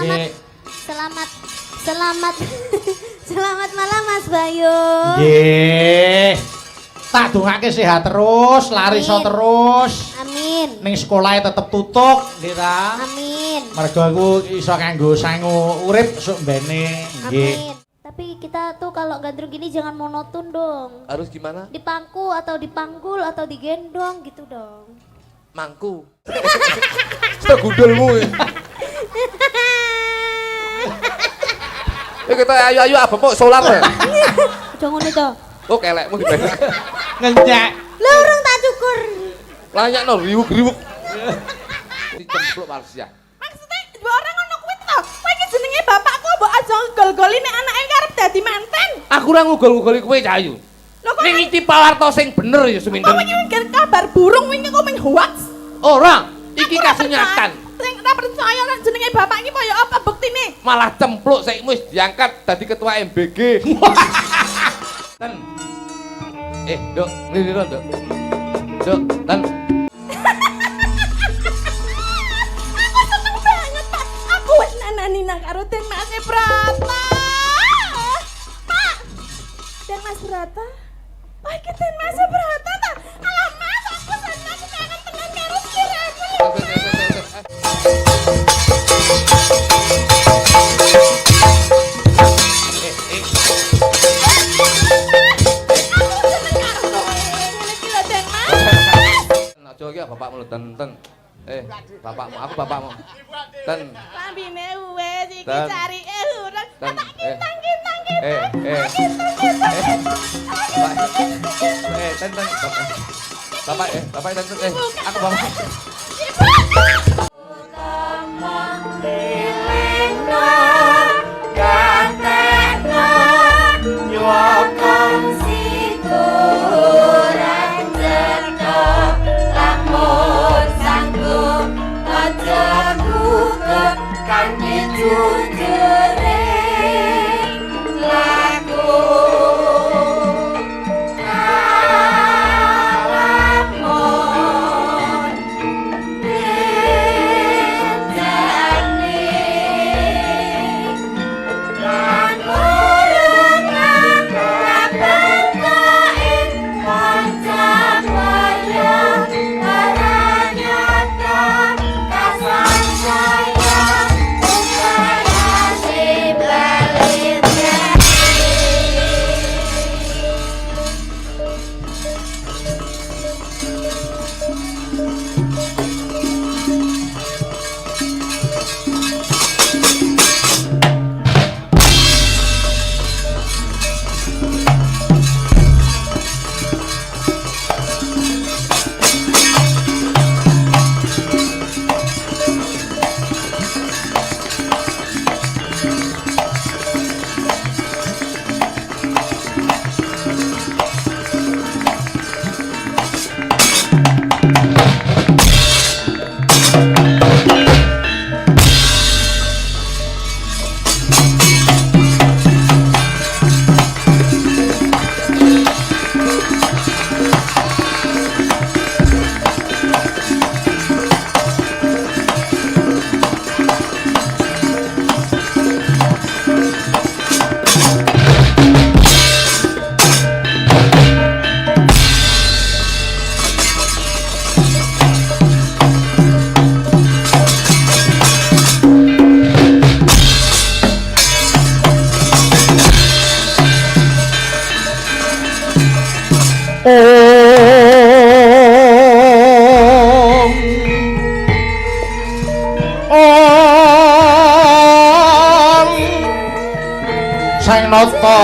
Selamat selamat selamat malam Mas Bayu. Nggih. Tak dongake sehat terus, lari iso terus. Amin. Ning sekolahe tetep tutuk, nggih ta? Amin. Mergo aku iso kanggo sangu urip sok mbene. Nggih. Amin. Tapi kita tuh kalau gandrung gini jangan monoton dong. Harus gimana? Dipangku atau dipanggul atau digendong gitu dong. Mangku. Sudah gundulmu. Kita ayo apa mau solar ya? Jangan itu. Oh kelekmu gimana? Ngenyek. Lah urung tak cukur. Layak no riwuk-riwuk. Dicempluk Malaysia. Maksudnya dua orang ngono kuwi to. Kowe iki jenenge bapakku mbok aja gol-goli nek anake karep dadi manten. Aku ora ngugol-ngugoli kowe Cahayu. Lho kok ning iki pawarta sing bener ya Suminten. kowe iki kabar burung wingi kok ming hoax. Ora, iki kasunyatan. Sing ora percaya nek jenenge bapak iki kaya apa buktine? Malah cempluk saiki wis diangkat dadi ketua MBG. Ten. Dok, ini Dok. Dok, ten. Aku seneng banget, Pak. Aku wis nanani nang karo Den Mas Brata. Pak. Den Mas Brata. Oh, iki Den Mas Brata ta? Alah Mas, aku seneng kangen tenan karo sliraku. Aja iki bapakmu ten. Bapakmu, aku bapakmu. Ten. Lambine wis iki Ten. carike urang. Ten. Tak kintang. Ten. Bapak ten. Aku bapak. Sang nata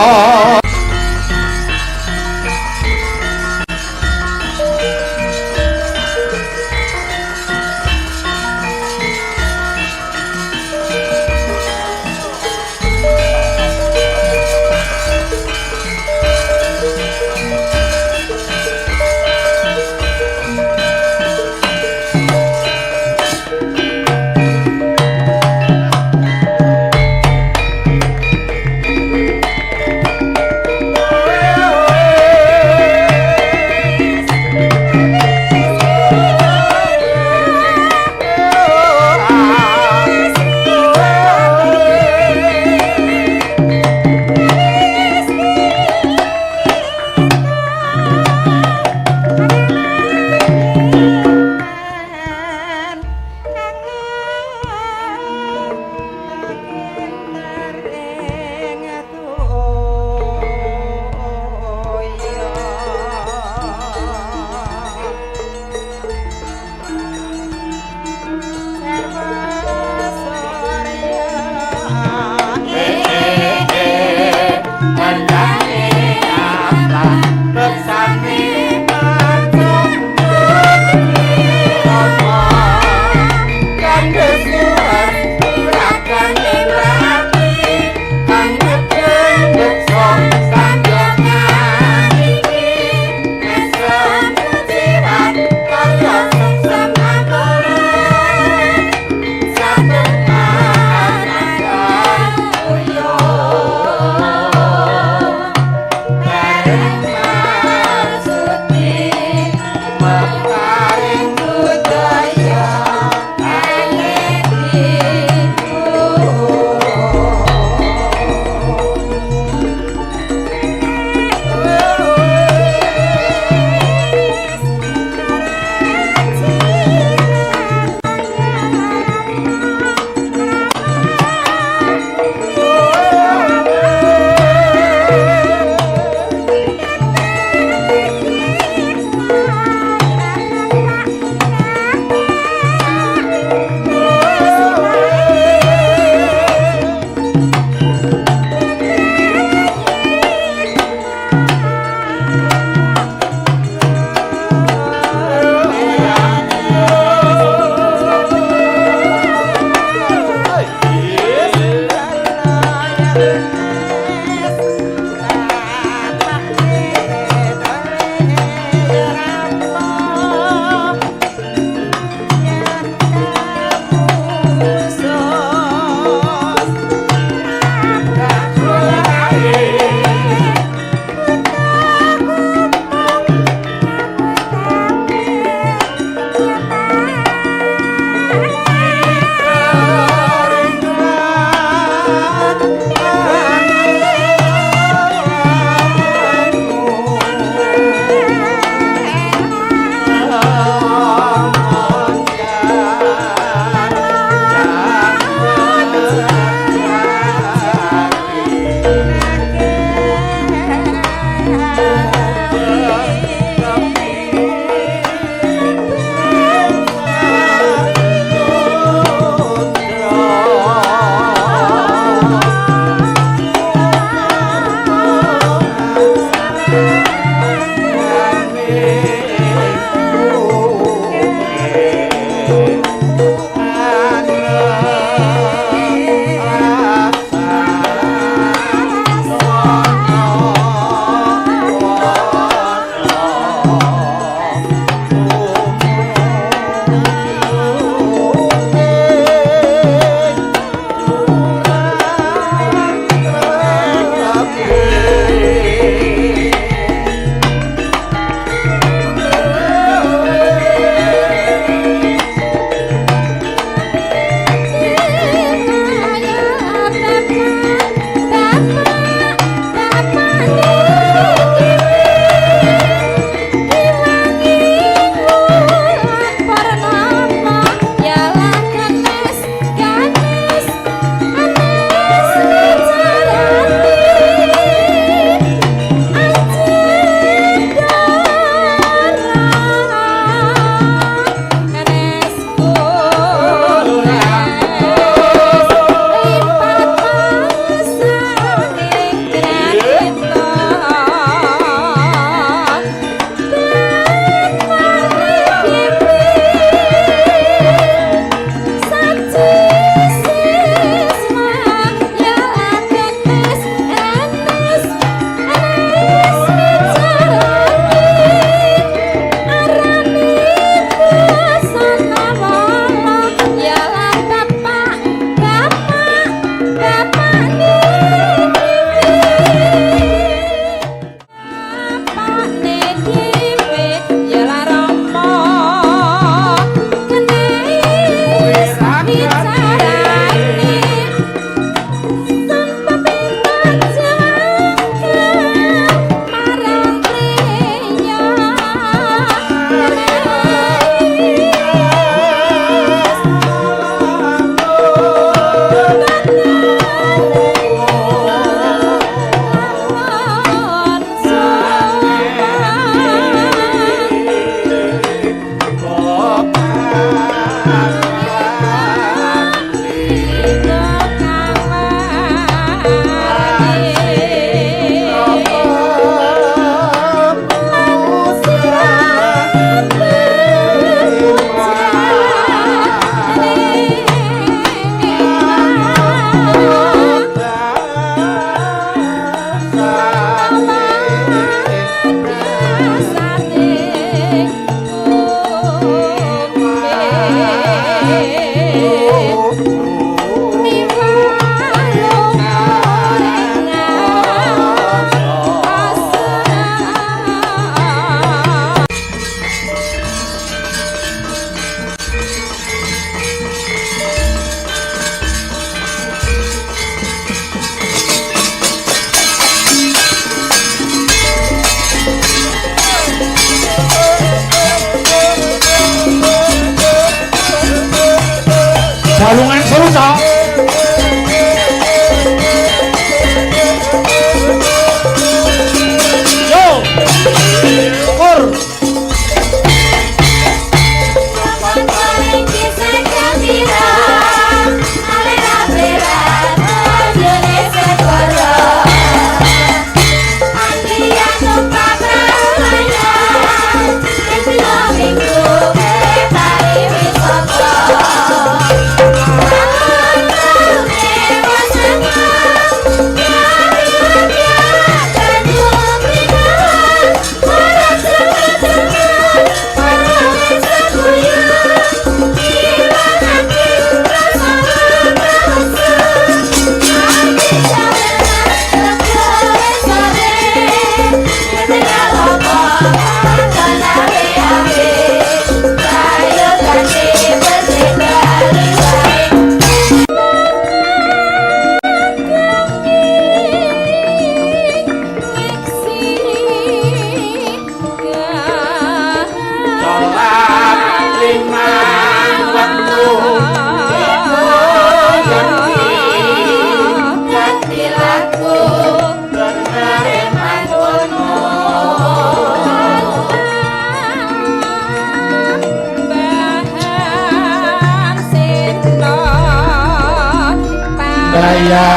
daya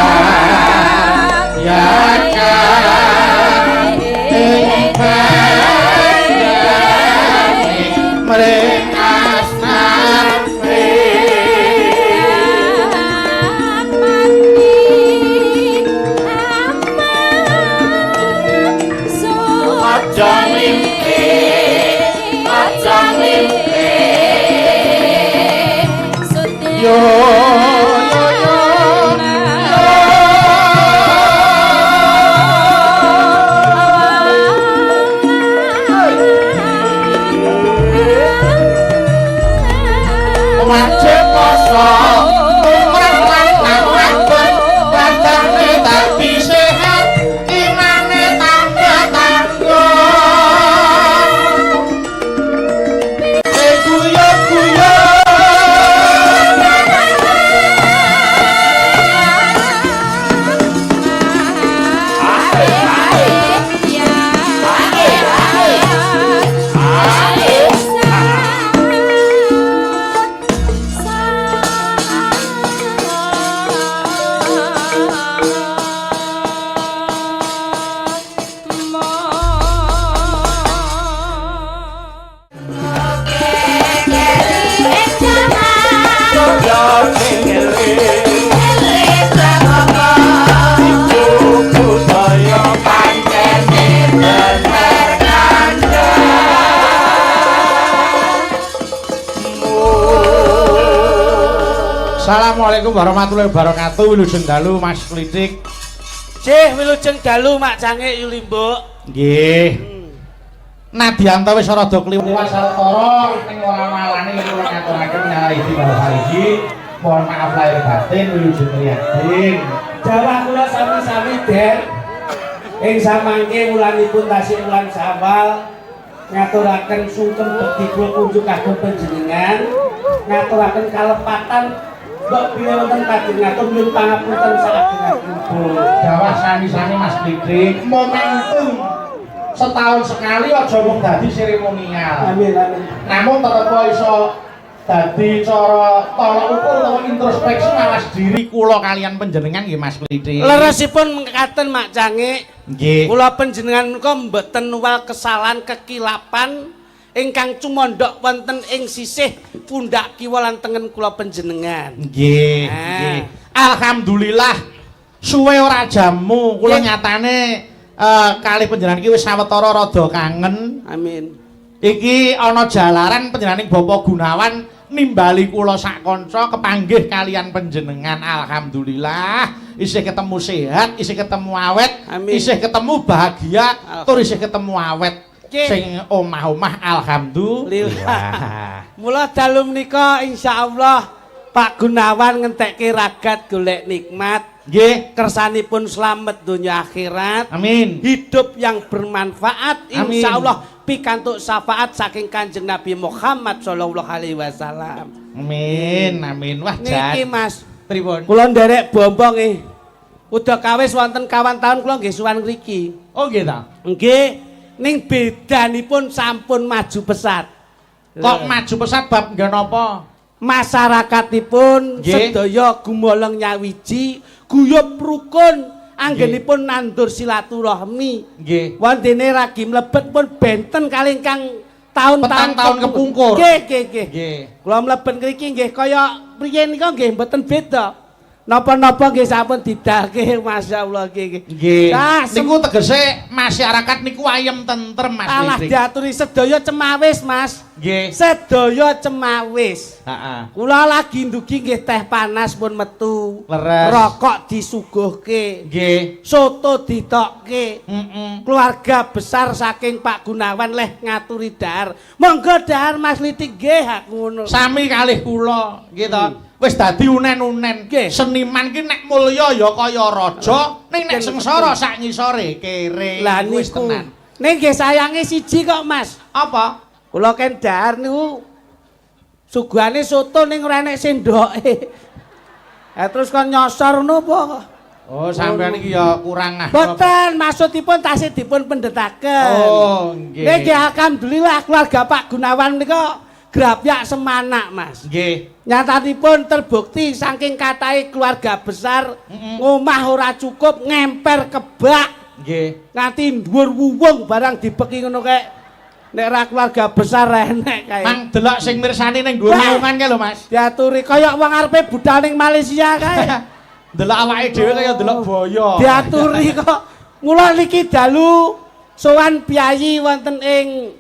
ya kan mereka yo wajib kosong umrah lan ngawakon badane tapi sehat imane tambah tangguh guyub-guyub Assalamualaikum warahmatullahi wabarakatuh. Wilujeng dalu Mas Klitik. Cih, wilujeng dalu Mak Jangik Yuli Mbok. Nggih. Nadianto wis rada kliwat Wasatara ning ora malane kula ngaturaken nyariji bahagia. Mohon maaf lahir batin wilujeng prihatin. Jawah kula sami-sami Den. Ing samangke wulanipun tasih wulan Syawal ngaturaken sungkem bekti kula kunjuk kagem panjenengan. Ngaturaken kalepatan Mbok bilih wonten panjenengan nyuwun pangapunten saageng-ageng. Jawah sami-sami Mas Klitik. Momentum setahun sekali aja mung dadi seremonial. Amin amin. Namun tetep iso dadi cara tolak ukur utawa introspeksi mawas diri kula kalian panjenengan nggih Mas Klitik. Leresipun mekaten Mak Jangik. Nggih. Kula panjenengan menika mboten nuwal kesalahan kekilapan ingkang cumondhok wonten ing sisih pundak kiwa lan tengen kula panjenengan. Nggih, nggih. Alhamdulillah suwe ora jamu kula nyatane kalih panjenengan iki wis sawetara rada kangen. Amin. Iki ana jalaran panjenenganing Bapak Gunawan nimbali kula sak kanca kepanggih kalian panjenengan. Alhamdulillah isih ketemu sehat, isih ketemu awet, Amin. isih ketemu bahagia, tur isih ketemu awet. Nggih. Sing omah-omah alhamdulillah. Mula dalu menika insyaallah Pak Gunawan ngentekke ragat golek nikmat. Nggih, Kersanipun slamet dunia akhirat. amin. Hidup yang bermanfaat Amin. insyaallah pikantuk syafaat saking Kanjeng Nabi Muhammad sallallahu alaihi wasallam. Amin, amin. Wah, Niki jan. Mas, Pripun? kula nderek bombong nggih. Udah kawis wonten kawan taun kula nggih suwan mriki. Oh, nggih ta. Nggih, ning bedanipun sampun maju pesat. Kok maju pesat bab nggih napa? Masyarakatipun Nggih. sedaya gumolong nyawiji, guyub rukun, anggenipun nandur silaturahmi. Nggih. Wontene ragi mlebet pun benten kalih ingkang taun-taun Petang taun kepungkur. Nggih, nggih, nggih. Nggih. Kula mlebet mriki nggih kaya priyen nika nggih mboten beda. Napa-napa nggih sampun didahke masyaallah nggih. Nggih. Nah, Niku tegese masyarakat niku ayem tentrem Mas alah Listrik. diaturi sedaya cemawis, Mas. Nggih. Sedaya cemawis. Heeh. Kula lagi ndugi nggih teh panas pun metu. Leres. Rokok disuguhke. Nggih. Soto ditokke. Heeh. Keluarga besar saking Pak Gunawan leh ngaturi dahar. Monggo dahar Mas Litik nggih hak ngono. Sami kalih kula, nggih to. Wis dadi unen-unen. Nggih. Seniman ki nek mulya ya kaya raja, ning nek sengsara sak ngisore kere. Lah Wis niku. tenan. Ning nggih sayange siji kok, Mas. Apa? Kula ken dahar niku suguhane soto ning ora enek sendoke. Terus kon nyosor napa? Oh, sampean iki ya kurang ah. Boten, maksudipun tasih dipun pendhetaken. Oh, nggih. Nggih alhamdulillah keluarga Pak Gunawan menika Grapyak Semanak, Mas. Nggih. Nyatanipun terbukti saking katahe keluarga besar ngomah ora cukup ngemper kebak Nggih. nganti dhuwur wuwung barang dibeki ngono kae. Nek ra keluarga besar enek kae. Mang delok sing mirsani ning dhuwur lowongan kae lho, Mas. Diaturi kaya wong arepe budal ning Malaysia kae. Delok awake dhewe kaya delok boyo. Diaturi kok. Mula niki dalu sowan piyayi wonten ing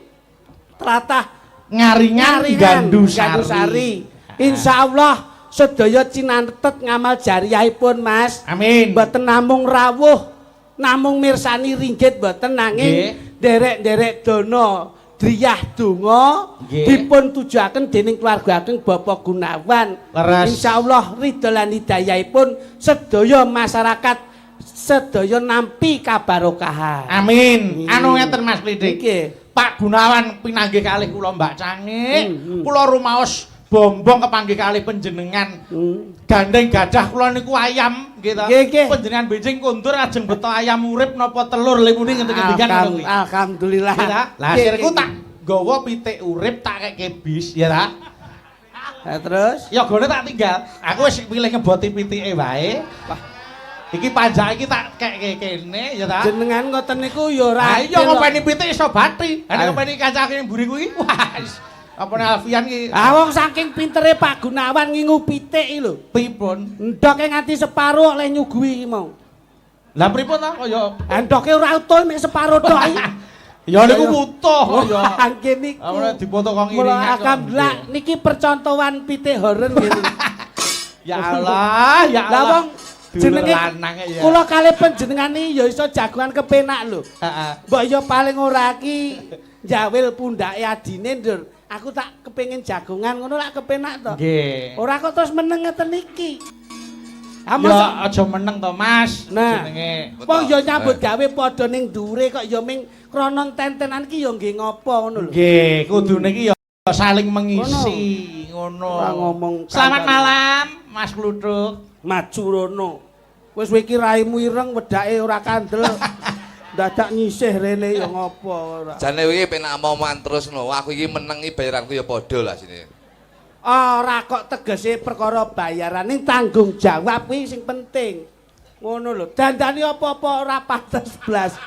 tlatah Ngaringan Gandusari. Insyaallah sedaya cinantet ngamal jariyahipun, Mas. Amin. Mboten namung rawuh, namung mirsani ringgit mboten nanging derek-derek dana driyah donga dipun tujuaken dening keluarga ageng Bapak Gunawan. Leres. Insyaallah ridho lan hidayahipun sedaya masyarakat sedaya nampi kabarokahan. Amin. Anu ngeten Mas Klidik. Nggih. Pak Gunawan pinanggih kalih kula Mbak Cangik. Kula rumaos bombong kepanggih kalih panjenengan. Gandeng gadah kula niku ayam nggih ta. Panjenengan benjing kondur ajeng beto ayam urip napa telur lha muni ngenten-ngendikan ngono kuwi. Alhamdulillah. Lah akhirku tak nggawa pitik urip tak keke bis ya ta. Terus Ya gone tak tinggal. Aku wis pilih ngeboti pitike wae. Iki panjang iki tak keke kene ya ta. jenengan ngoten niku ya ora. Iya ngopeni pitik iso bati. Nek ngopeni kancane mburi kuwi wis apane Alfian iki. Ah wong saking pintere Pak Gunawan ngingu pitik iki lho. Pripun? Endoke nganti separo oleh nyuguhi iki mau. Lah pripun ta kaya Endoke ora utuh mek separo tok iki. ya niku wutuh kaya. Angge niku. Amane dipoto kok Mula ngiringan. alhamdulillah niki percontohan pitik horen gitu. Ya Allah, ya Lah Allah. wong jenenge ya. kula kalih panjenengan iki ya iso jagoan kepenak lho. Heeh. Mbok ya paling ora ki njawil pundake adine ndur. Aku tak kepengin jagongan ngono lak kepenak to. Nggih. Ora kok terus meneng ngeten iki. Ya aja meneng to, Mas. Nah, Jenenge. wong ya nyambut gawe padha ning dhuwure kok ya ming krana tentenan ki ya nggih ngopo ngono lho. Nggih, kudune iki ya saling mengisi ngono. Ora ngomong Selamat malam, Mas Kluthuk. Maju rono. Wis iki raimu ireng wedake ora kandel. Dadak nyisih rene ya ngopo ora. Jane iki penak omongan terus no. Aku iki meneng iki bayaranku ya padha lah sini. Ora kok tegese perkara bayaran ning tanggung jawab kuwi sing penting. Ngono lho. Dandani apa-apa ora pantes blas.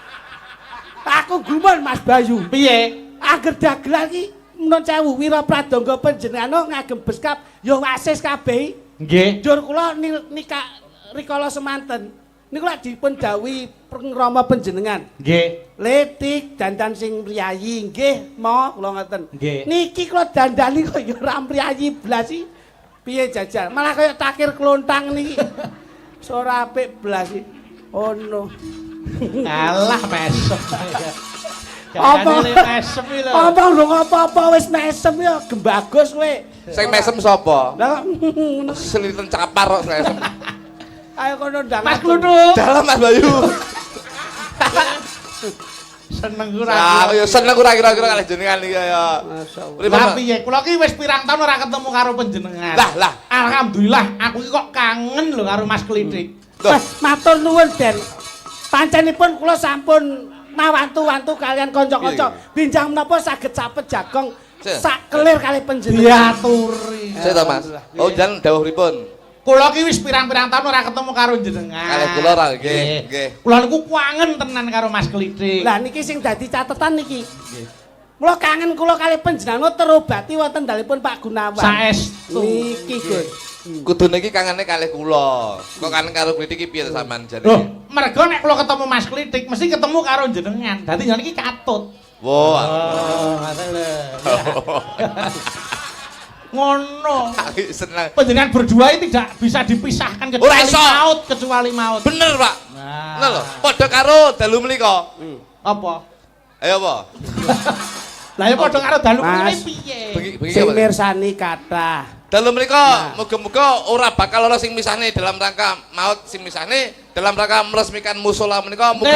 Aku gumun Mas Bayu. Piye? Ager dagelan iki menawa cewu wira pradangga panjenengan ngagem beskap ya wasis kabeh. Nggih. Dur kula nikah rikala semanten. Niku lak dipun dawuhi pengrama panjenengan. Nggih. Letik dandan sing priyayi nggih mo kula ngoten. Nggih. Niki kula dandani kok ya ora priyayi blas iki. Piye jajal? Malah kaya takir klontang niki. Ora apik blas iki. Oh no. Alah mesem. Apa? Mesem iki lho. Apa ndong apa-apa wis mesem ya gembagus kowe. Sing mesem sapa? Lah Seliten capar kok mesem. ayo kono ndang. Mas Kluthuk. Dalam Mas Bayu. Seneng ora. Nah, aku ya seneng ora kira-kira kalih jenengan iki ya. Pripun, Lah Pak? piye? Kula ki wis pirang taun ora ketemu karo panjenengan. Lah. Alhamdulillah aku ki kok kangen lho karo Mas Klidik. Loh. Matur nuwun Den. Pancenipun kula sampun mawantu-wantu kalian kanca-kanca. Binjang menapa saged sapet jagong sak kelir kalih panjenengan. Diaturi. Saya ta Mas. Oh, jan dawuh pripun? Kula ki wis pirang-pirang taun ora ketemu karo jenengan. Kalih kula ora nggih. Nggih. Kula niku kangen tenan karo Mas Klidik. Lah niki sing dadi catetan niki. Mula kangen kula kalih panjenengan terobati wonten dalipun Pak Gunawan. Saestu. Niki Gus. Kudune iki kangene kalih kula. Kok kangen karo Klidik iki piye to sampean jane? Loh, mergo nek kula ketemu Mas Klidik mesti ketemu karo jenengan. Dadi jenengan iki katut. Wo. ngoten lho. Ngono. Aku seneng. Panjenengan berdua ini tidak bisa dipisahkan Ora kecuali iso. maut, kecuali maut. Bener, Pak. Nah. Ngono lho, padha karo dalu mlika. Apa? Ayo apa? Lah ya padha karo dalu kuwi Mas. piye? Bengi Sing apa? mirsani kathah. Dalam mereka, moga-moga ora bakal ana sing misahne dalam rangka maut sing misahne dalam rangka meresmikan musola menika muga.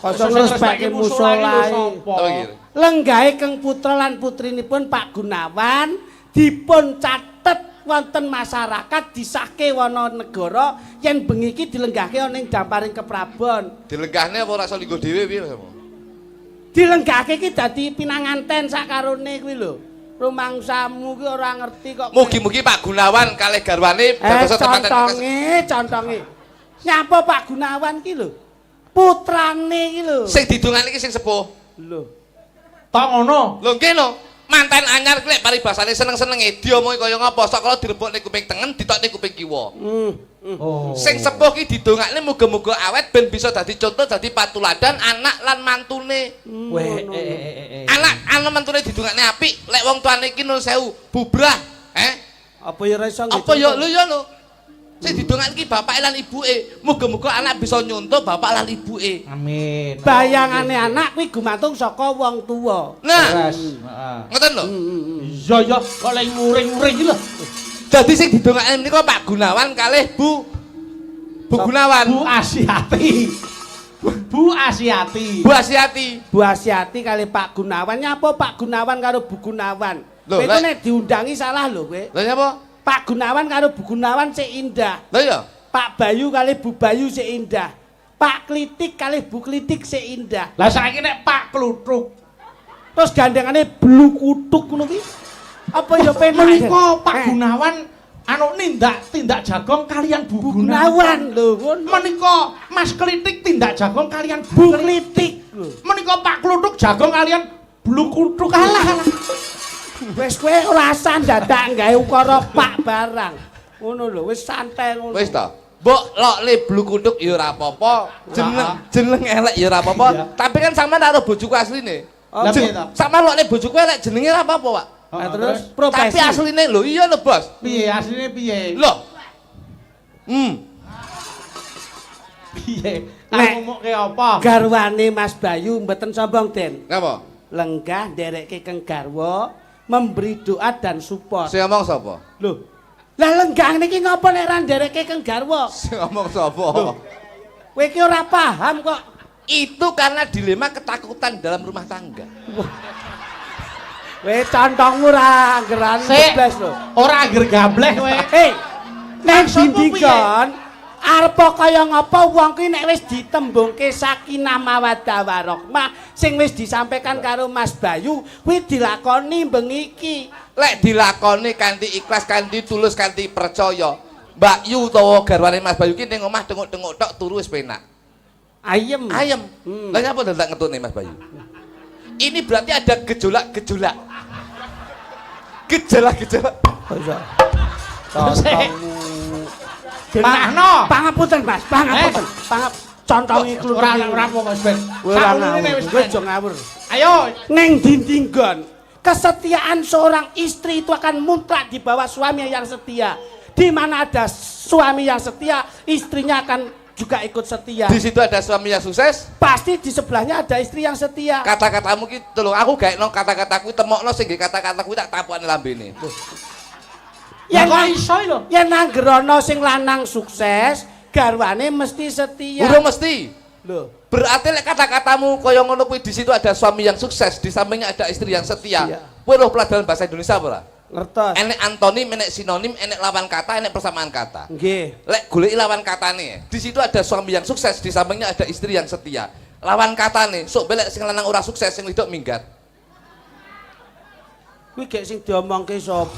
Kosong respek musola. Apa iki? Lenggahe keng putra lan putrinipun Pak Gunawan dipun catet wonten masyarakat disahke wana negara yen bengi iki dilenggahke ana ing damparing keprabon. Dilenggahne apa ora iso linggo dhewe piye, Mas? Dilenggahke iki dadi pinanganten sakarone kuwi lho. Rumangsamu ki ora ngerti kok. Mugi-mugi Pak Gunawan kalih garwane dados teman-teman. Contonge. Nyapa Pak Gunawan ki lho? Putrane ki lho. Sing didongani iki sing sepuh. Lho. Tok ngono. Lho nggih no. Mantan anyar ki lek paribasane seneng-senenge diomongi kaya ngapa sok kala direbokne kuping tengen ditokne kuping kiwa. Oh. Sing sepuh ki didongakne muga-muga awet ben bisa dadi contoh dadi patuladan anak lan mantune. Anak mantune didongakne apik, lek wong tuane iki nun sewu bubrah, Apa ya ora iso Apa ya lho ya lho. Sing didongakne iki bapake lan ibuke, muga-muga anak bisa nyontoh bapak lan ibuke. Amin. bayangane anak kuwi gumantung saka wong tuwa. Nah, Heeh. ngoten lho. Iya ya, kok lek muring-muring iki lho. Dadi sing didongakne menika Pak Gunawan kalih Bu Gunawan. Bu Asiati. Bu Asiati. Bu Asiati. Bu Asiati kali Pak Gunawan. Nyapa Pak Gunawan karo Bu Gunawan? Lho, Kowe lek- nek diundangi salah lho kowe. Lha nyapa? Pak Gunawan karo Bu Gunawan sik indah. Lha ya. Pak Bayu kali Bu Bayu sik indah. Pak Klitik kali Bu Klitik sik indah. Lah saiki nek Pak Kluthuk. Terus gandengane Blu Kutuk ngono ki. Apa ya penak? Menika Pak Gunawan anu tindak jagong kalian Bu Gunawan lho ngono. Menika Mas Klitik tindak jagong kalian Bu Klitik lho. Menika Pak Kluthuk jagong kalian Blu Kutuk. Alah. Wis kowe ora usah dadak gawe ukara Pak barang. Ngono lho, wis santai ngono. Wis ta. Mbok lokne Blu Kutuk ya ora apa-apa. Jeneng elek ya ora apa-apa. Iya. Tapi kan sampean karo bojoku asline. Lah piye to? Sampean lokne bojoku elek jenenge ora apa-apa, Pak. Nah, terus profesi. Tapi asline lho iya lho, Bos. Piye asline piye? Lho. Piye? Nek- Tak ngomokke apa? Garwane Mas Bayu mboten sombong, Den. Ngapa? Lenggah nderekke keng garwa, memberi doa dan support. Sing ngomong sapa? Lho. Lah lenggah niki ngapa nek ra nderekke keng garwa? Sing ngomong sapa? Kowe iki ora paham kok. Itu karena dilema ketakutan dalam rumah tangga. Kowe contongmu ra geran Sik. blas lho. Ora anger gableh kowe. Hei, nek Maksudmu dindikon arep kaya ngapa wong kuwi nek wis ditembungke sakinah mawaddah warahmah sing wis disampaikan karo Mas Bayu kuwi dilakoni bengi iki. Lek dilakoni kanthi ikhlas, kanthi tulus, kanthi percaya. Mbak Yu utawa garwane Mas Bayu ki ning omah tengok-tengok tok turu wis penak. Ayem. Ayem. Lah nyapa ndak ngetutne Mas Bayu? Ini berarti ada gejolak-gejolak. Gejolak-gejolak. Panahno. Pangapunten, Mas. Pangapunten. Contongi kluthuk. Ora apa Mas Ben. Ora Sakurine wis wis Ben. aja ngawur. Ayo. Neng dindinggon, kesetiaan seorang istri itu akan mutlak di bawah suami yang setia. Di mana ada suami yang setia, istrinya akan juga ikut setia. Di situ ada suami yang sukses. Pasti di sebelahnya ada istri yang setia. Kata-katamu ki tolong aku gaekno kata-kataku temokno sing kata-kataku tak tapukane lambene. Ya Yen kok iso lho. yen nanggerono sing lanang sukses, garwane mesti setia. Urung mesti. Loh, Berarti lek kata-katamu kaya ngono kuwi di situ ada suami yang sukses, di sampingnya ada istri yang setia. Iya. Kowe lho pelajaran bahasa Indonesia apa ora? ngertos. Enek antonim, enek sinonim, enek lawan kata, enek persamaan kata. Nggih. Lek goleki lawan katane, di situ ada suami yang sukses, di sampingnya ada istri yang setia. Lawan katane, sok belek sing lanang ora sukses, sing wedok minggat. Kuwi gek sing diomongke sapa?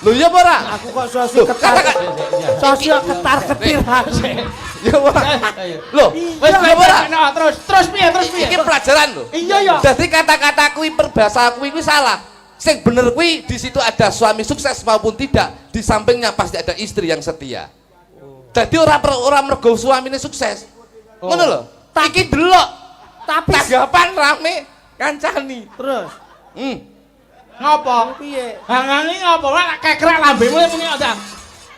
Lho iya apa ora? Aku kok sosok ketar. Sosok ketar-ketir aku. Ya ora. Lho, Wis wis kowe iya apa ora? terus piye terus piye? Iki pelajaran lho. Iya ya. Dadi kata-kata kuwi perbahasa kuwi salah. Sing bener kuwi di situ ada suami sukses maupun tidak, di sampingnya pasti ada istri yang setia. Jadi ora mergo suamine sukses. Ngono lho. Iki delok. Tapi Tanggapan rame kancani. terus Ngopo? piye? Hangangi ngopo? Lah kekrek lambemu muni ada.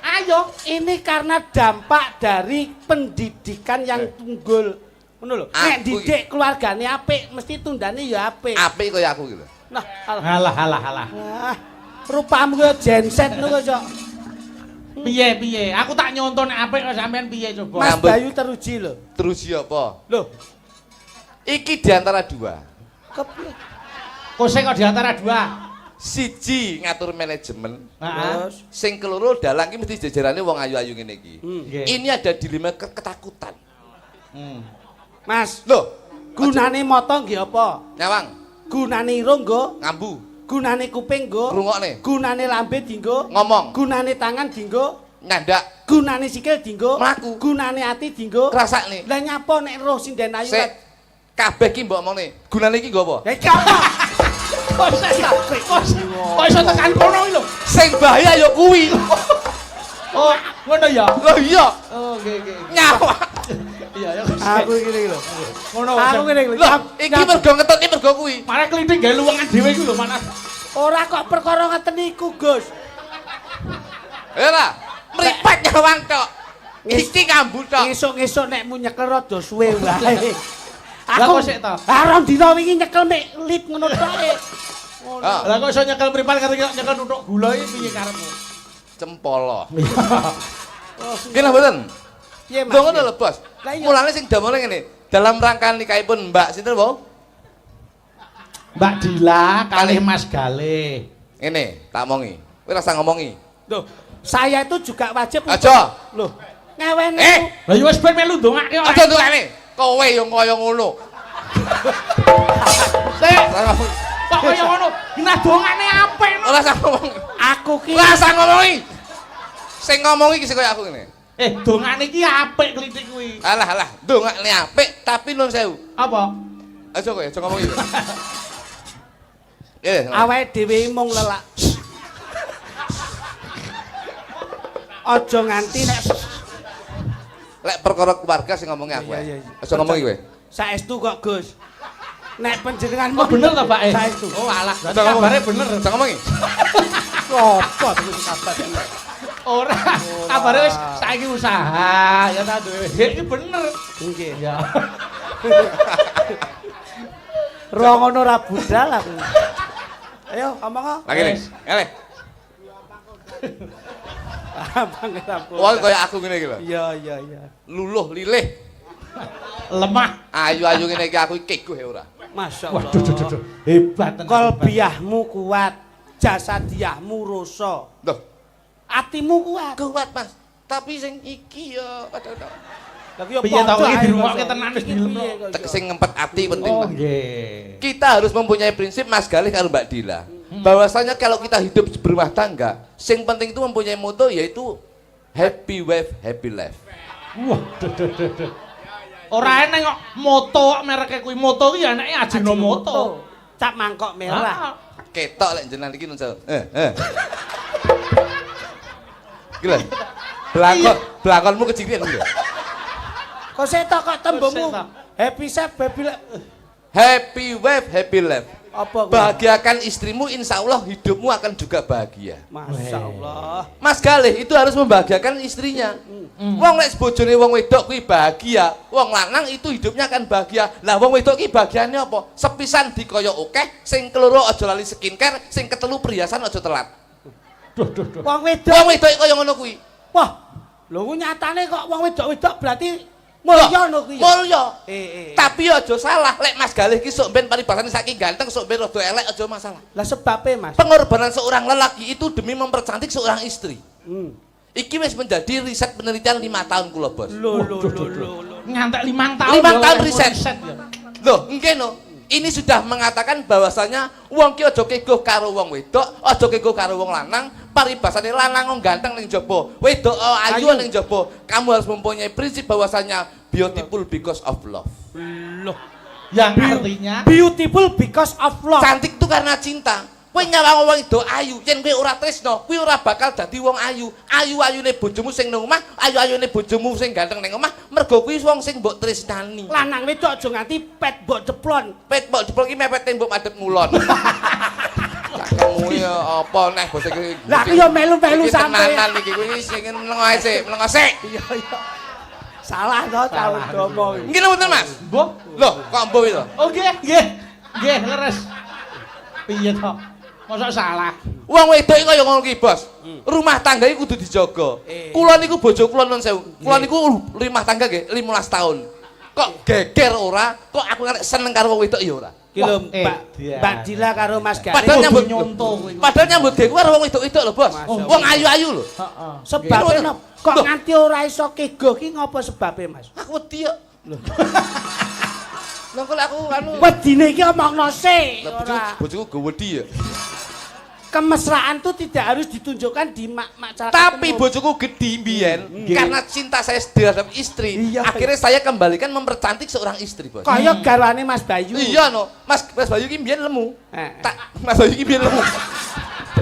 Ayo. Ini karena dampak dari pendidikan yang tunggul. Ngono lho. Nek Aku didik keluargane apik, mesti tundane ya apik. Apik kaya aku gitu. Nah, Halah. rupamu kaya genset ngono kok. Piye? Aku tak nyonton nek apik kok sampean piye coba. Mas Ngambek. Bayu teruji lho. Terus ya apa? Loh, Iki diantara dua. kepiye? Kose kok di antara dua. Siji ngatur manajemen, Heeh. Terus sing keloro dalang iki mesti jajarane wong ayu-ayu ngene iki. Nggih. Ini ada dilema ketakutan. Mas, Loh, gunane moto nggih apa? nyawang, Gunane irung nggo ngambu. Gunane kuping nggo. Rungokne. Gunane lambe dienggo. Ngomong. Gunane tangan dienggo. Nyandak. Gunane sikil dienggo. Mlaku. Gunane ati dienggo. Ngrasakne. Lah nyapa nek roh sinden ayu. Sik. Kabeh ki mbok omongne. Gunane iki nggo apa? Ya iki apa? Kok iso tekan kono iki lho. Sing bahaya ya kuwi. Oh, ngono ya. Lho iya. Oh, nggih nggih. Nyawa. Iya ya. Aku ngene iki lho. Ngono. Aku ngene iki lho. Lho, iki mergo ngetut iki mergo kuwi. Marek klithik gawe luwengan dhewe iku lho, Manas. Ora kok perkara ngeten iku, Gus. Ora, mripat nyawang tok. Iki kambu tok. Ngesuk-ngesuk nek mu nyekel rada suwe wae. Lah kok sik to? Arep dina wingi nyekel mek lip ngono tok. Ah, Lah kok iso nyekel mripat karo nyekel nuthuk gula iki piye karepmu? cempolo. Kena mboten? Piye, Mas? Lho ngono lho, Bos. Lah iya. Mulane sing damel ngene, dalam rangka nikahipun Mbak sinten, Bu? Mbak Dila kalih Mas Galih. Ngene, tak omongi. Kowe rasa ngomongi. Loh, saya itu juga wajib Aja. Loh, ngewene. Lah ya wis ben melu ndongake ora. Aja ndongane. Kowe yo kaya ngono. Sik. Kok kaya ngono? Nah dongane apik no. Ora usah ngomong. Aku ki Ora usah ngomongi. Sing ngomongi ki sing kaya aku ngene. Dongane iki apik klithik kuwi. Alah, ndongane apik tapi nun sewu. Apa? Aja kowe, aja ngomongi. awake dhewe mung lelak. Aja nganti nek Lek perkara keluarga sing ngomongi aku. Iya. Aja ngomongi kowe. Saestu kok, Gus. Nek panjenengan Oh bener ta, Pak? Saestu. Oh alah, Aja ngomong. kabare bener. Aja ngomongi. Apa terus kabar? Ora, kabare wis saiki usaha ya ta duwe. Iki bener. Nggih. Ya. Ro ngono ra budal aku. Ayo, ngomong. Lagi nih. Eleh. Abang aku. Wong kaya aku ngene iki lho. Iya. Luluh lilih. Lemah. Ayu-ayu ngene iki aku keguh ora. Masyaallah. Waduh. Hebat tenan. Kolbiahmu kuat, jasadiahmu rosa. Loh, Atimu kuat. kuat Mas. Tapi sing iki ya kadang-kadang Tapi yo Piye ta kok iki dirungokke tenan wis dilemno. sing ngempet ati penting. Oh Mas. nggih. Kita harus mempunyai prinsip Mas Galih karo Mbak Dila. Bahwasanya kalau kita hidup berumah tangga, sing penting itu mempunyai moto yaitu happy wife, happy life. Wah, duh. Ora eneng kok moto kok mereke kuwi moto iki anake Ajinomoto. Cap mangkok merah. Ketok lek jenengan iki nun sewu. Gila. Blakonmu kecipian lho. Kok setok kok tembungmu? Kok setok? Happy chef, happy life. Happy wife, happy life. Apa kuwi? Bahagiakan istrimu, insya Allah hidupmu akan juga bahagia. Masyaallah. Mas Galih itu harus membahagiakan istrinya. Wong lek bojone wong wedok kuwi bahagia, wong lanang itu hidupnya akan bahagia. Lah wong wedok ki bahagiane apa? Sepisan dikaya akeh, sing keloro aja lali skincare, sing ketelu perhiasan aja telat. Duh. Wong wedok. Wong wedok kaya ngono kuwi. Wah. Lho ku nyatane kok wong wedok-wedok berarti mulya ngono kuwi. Mulya. Eh. Tapi aja salah, lek Mas Galih ki sok ben paribasane saking ganteng, sok ben rada elek aja masalah. Lah sebabnya, Mas. Pengorbanan seorang lelaki itu demi mempercantik seorang istri. Iki wis menjadi riset penelitian 5 tahun kula, Bos. Lho. Ngantek 5 tahun. 5 tahun oleh riset. ya. Loh, nggih no. Ini sudah mengatakan bahwasanya wong ki aja keguh karo wong wedok, aja keguh karo wong lanang, paribasane lanang wong ganteng ning jaba, wedok ayu ning jaba. Kamu harus mempunyai prinsip bahwasanya beautiful because of love. Loh. Yang artinya Beautiful because of love. Cantik itu karena cinta. Kowe nyawang wong wedok ayu, yen kowe ora tresno, kowe ora bakal dadi wong ayu. Ayu-ayune bojomu sing nang omah, ayu-ayune bojomu sing ganteng ning omah, mergo kuwi wong sing mbok tresnani. Lanang wedok aja nganti pet mbok jeplon. Pet mbok jebol ki mepet mbok madhep ngulon. Kamu ya apa neh basa iki. Lah aku yo melu-melu sampe. Tenanan iki kuwi sing mlengo sik. Iya. Salah to tahun domo. Nggih mboten Mas? Mbah. Loh, kok mbuh itu? Oh nggih. Nggih, leres. Piye to? Mosok salah. Wong wedok iki kaya ngono ki, Bos. Rumah tangga iki kudu dijaga. Kula niku bojo kula nun sewu. Kula niku rumah tangga nggih 15 tahun. Kok geger ora? Kok aku arek seneng karo wong wedok ya ora? Ki lho, dia. Mbak Dila karo Mas Padahal Galih. nyambut nyonto kuwi. Padahal nyambut gawe karo wong wedok-wedok lho, Bos. Masya Wong ayu-ayu lho. Heeh. Sebabnya napa? Kok nganti ora iso keguh ki ngopo sebabe, Mas? Aku wedi yo. Lho. Lah kok aku anu Wedine iki omongno sik Lah ora. bojoku go wedi ya. kemesraan tuh tidak harus ditunjukkan di masyarakat. Tapi bojoku gede mbiyen karena cinta saya terhadap istri. Iya, akhirnya saya kembalikan mempercantik seorang istri, Bos. Kaya garwane Mas Bayu. Iya no, Mas Bayu ki mbiyen lemu. Mas Bayu ki mbiyen lemu.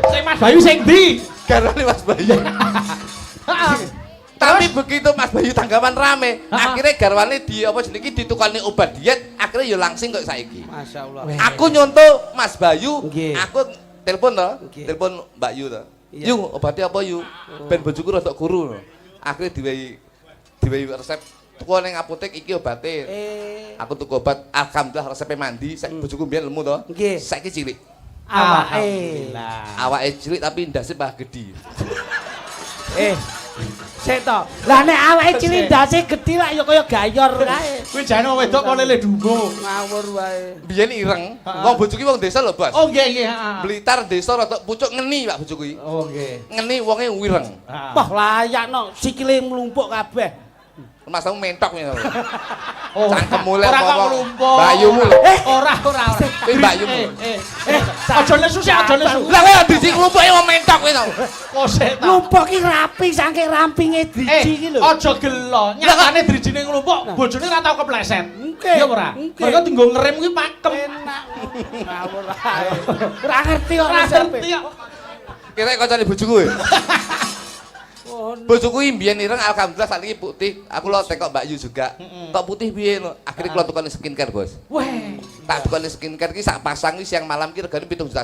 Sing Mas Bayu sing ndi? Garwane Mas Bayu. Tapi begitu Mas Bayu tanggapan rame, akhirnya garwane di apa jenenge ditukani obat diet, akhirnya ya langsing kok saiki. Masyaallah. Aku nyontoh Mas Bayu, Nggih. aku telepon to, Nggih. telepon Mbak Yu to. Iya. Yu, obatnya apa Yu? Ben bojoku rada kuru. Akhirnya diwehi resep tuku ning apotek iki obate. Aku tuku obat, alhamdulillah resepnya mandi, saiki bojoku mbiyen lemu to. Nggih. Saiki cilik. Alhamdulillah. Awake cilik tapi ndase bah gede. Sik to. Lah nek awake cilik ndase gedhi lak ya kaya gayor kae. Kuwi jane wong wedok kok lele dungo. Ngawur wae. Biyen ireng, wong bojoku wong desa lho, Bos. Oh nggih nggih, heeh. Blitar desa rada pucuk ngeni Pak bojoku iki. Oh nggih. Ngeni wonge wireng. Wah layakno sikile mlumpuk kabeh. Masamu mentok ya. Oh, Cangkem mulai ora kok ngomong. nglumpuk. Bayumu. Ora. Kuwi mbayumu. Aja nesu sih, aja nesu. Lah kowe disi nglumpuke wong mentok kowe to. Kosek ta. Mlumpuk ki rapi saking rampinge driji iki lho. Aja gelo, nyatane drijine nglumpuk, bojone ora tau kepleset. Nggih. Iya ora? Nggih. Mergo tinggo ngerem kuwi pakem. Enak. Ngawur ae. Ora ngerti kok Ora resepe. ngerti kok. Kira kancane bojoku kowe. Bojoku mbiyen ireng alhamdulillah sakniki putih. Aku lo tekok Mbak Yu juga. Tok putih piye no? Akhire kula tukani skincare, Bos. Weh, Tak tukani skincare ki sak pasang ki siang malam ki regane 7,5 juta.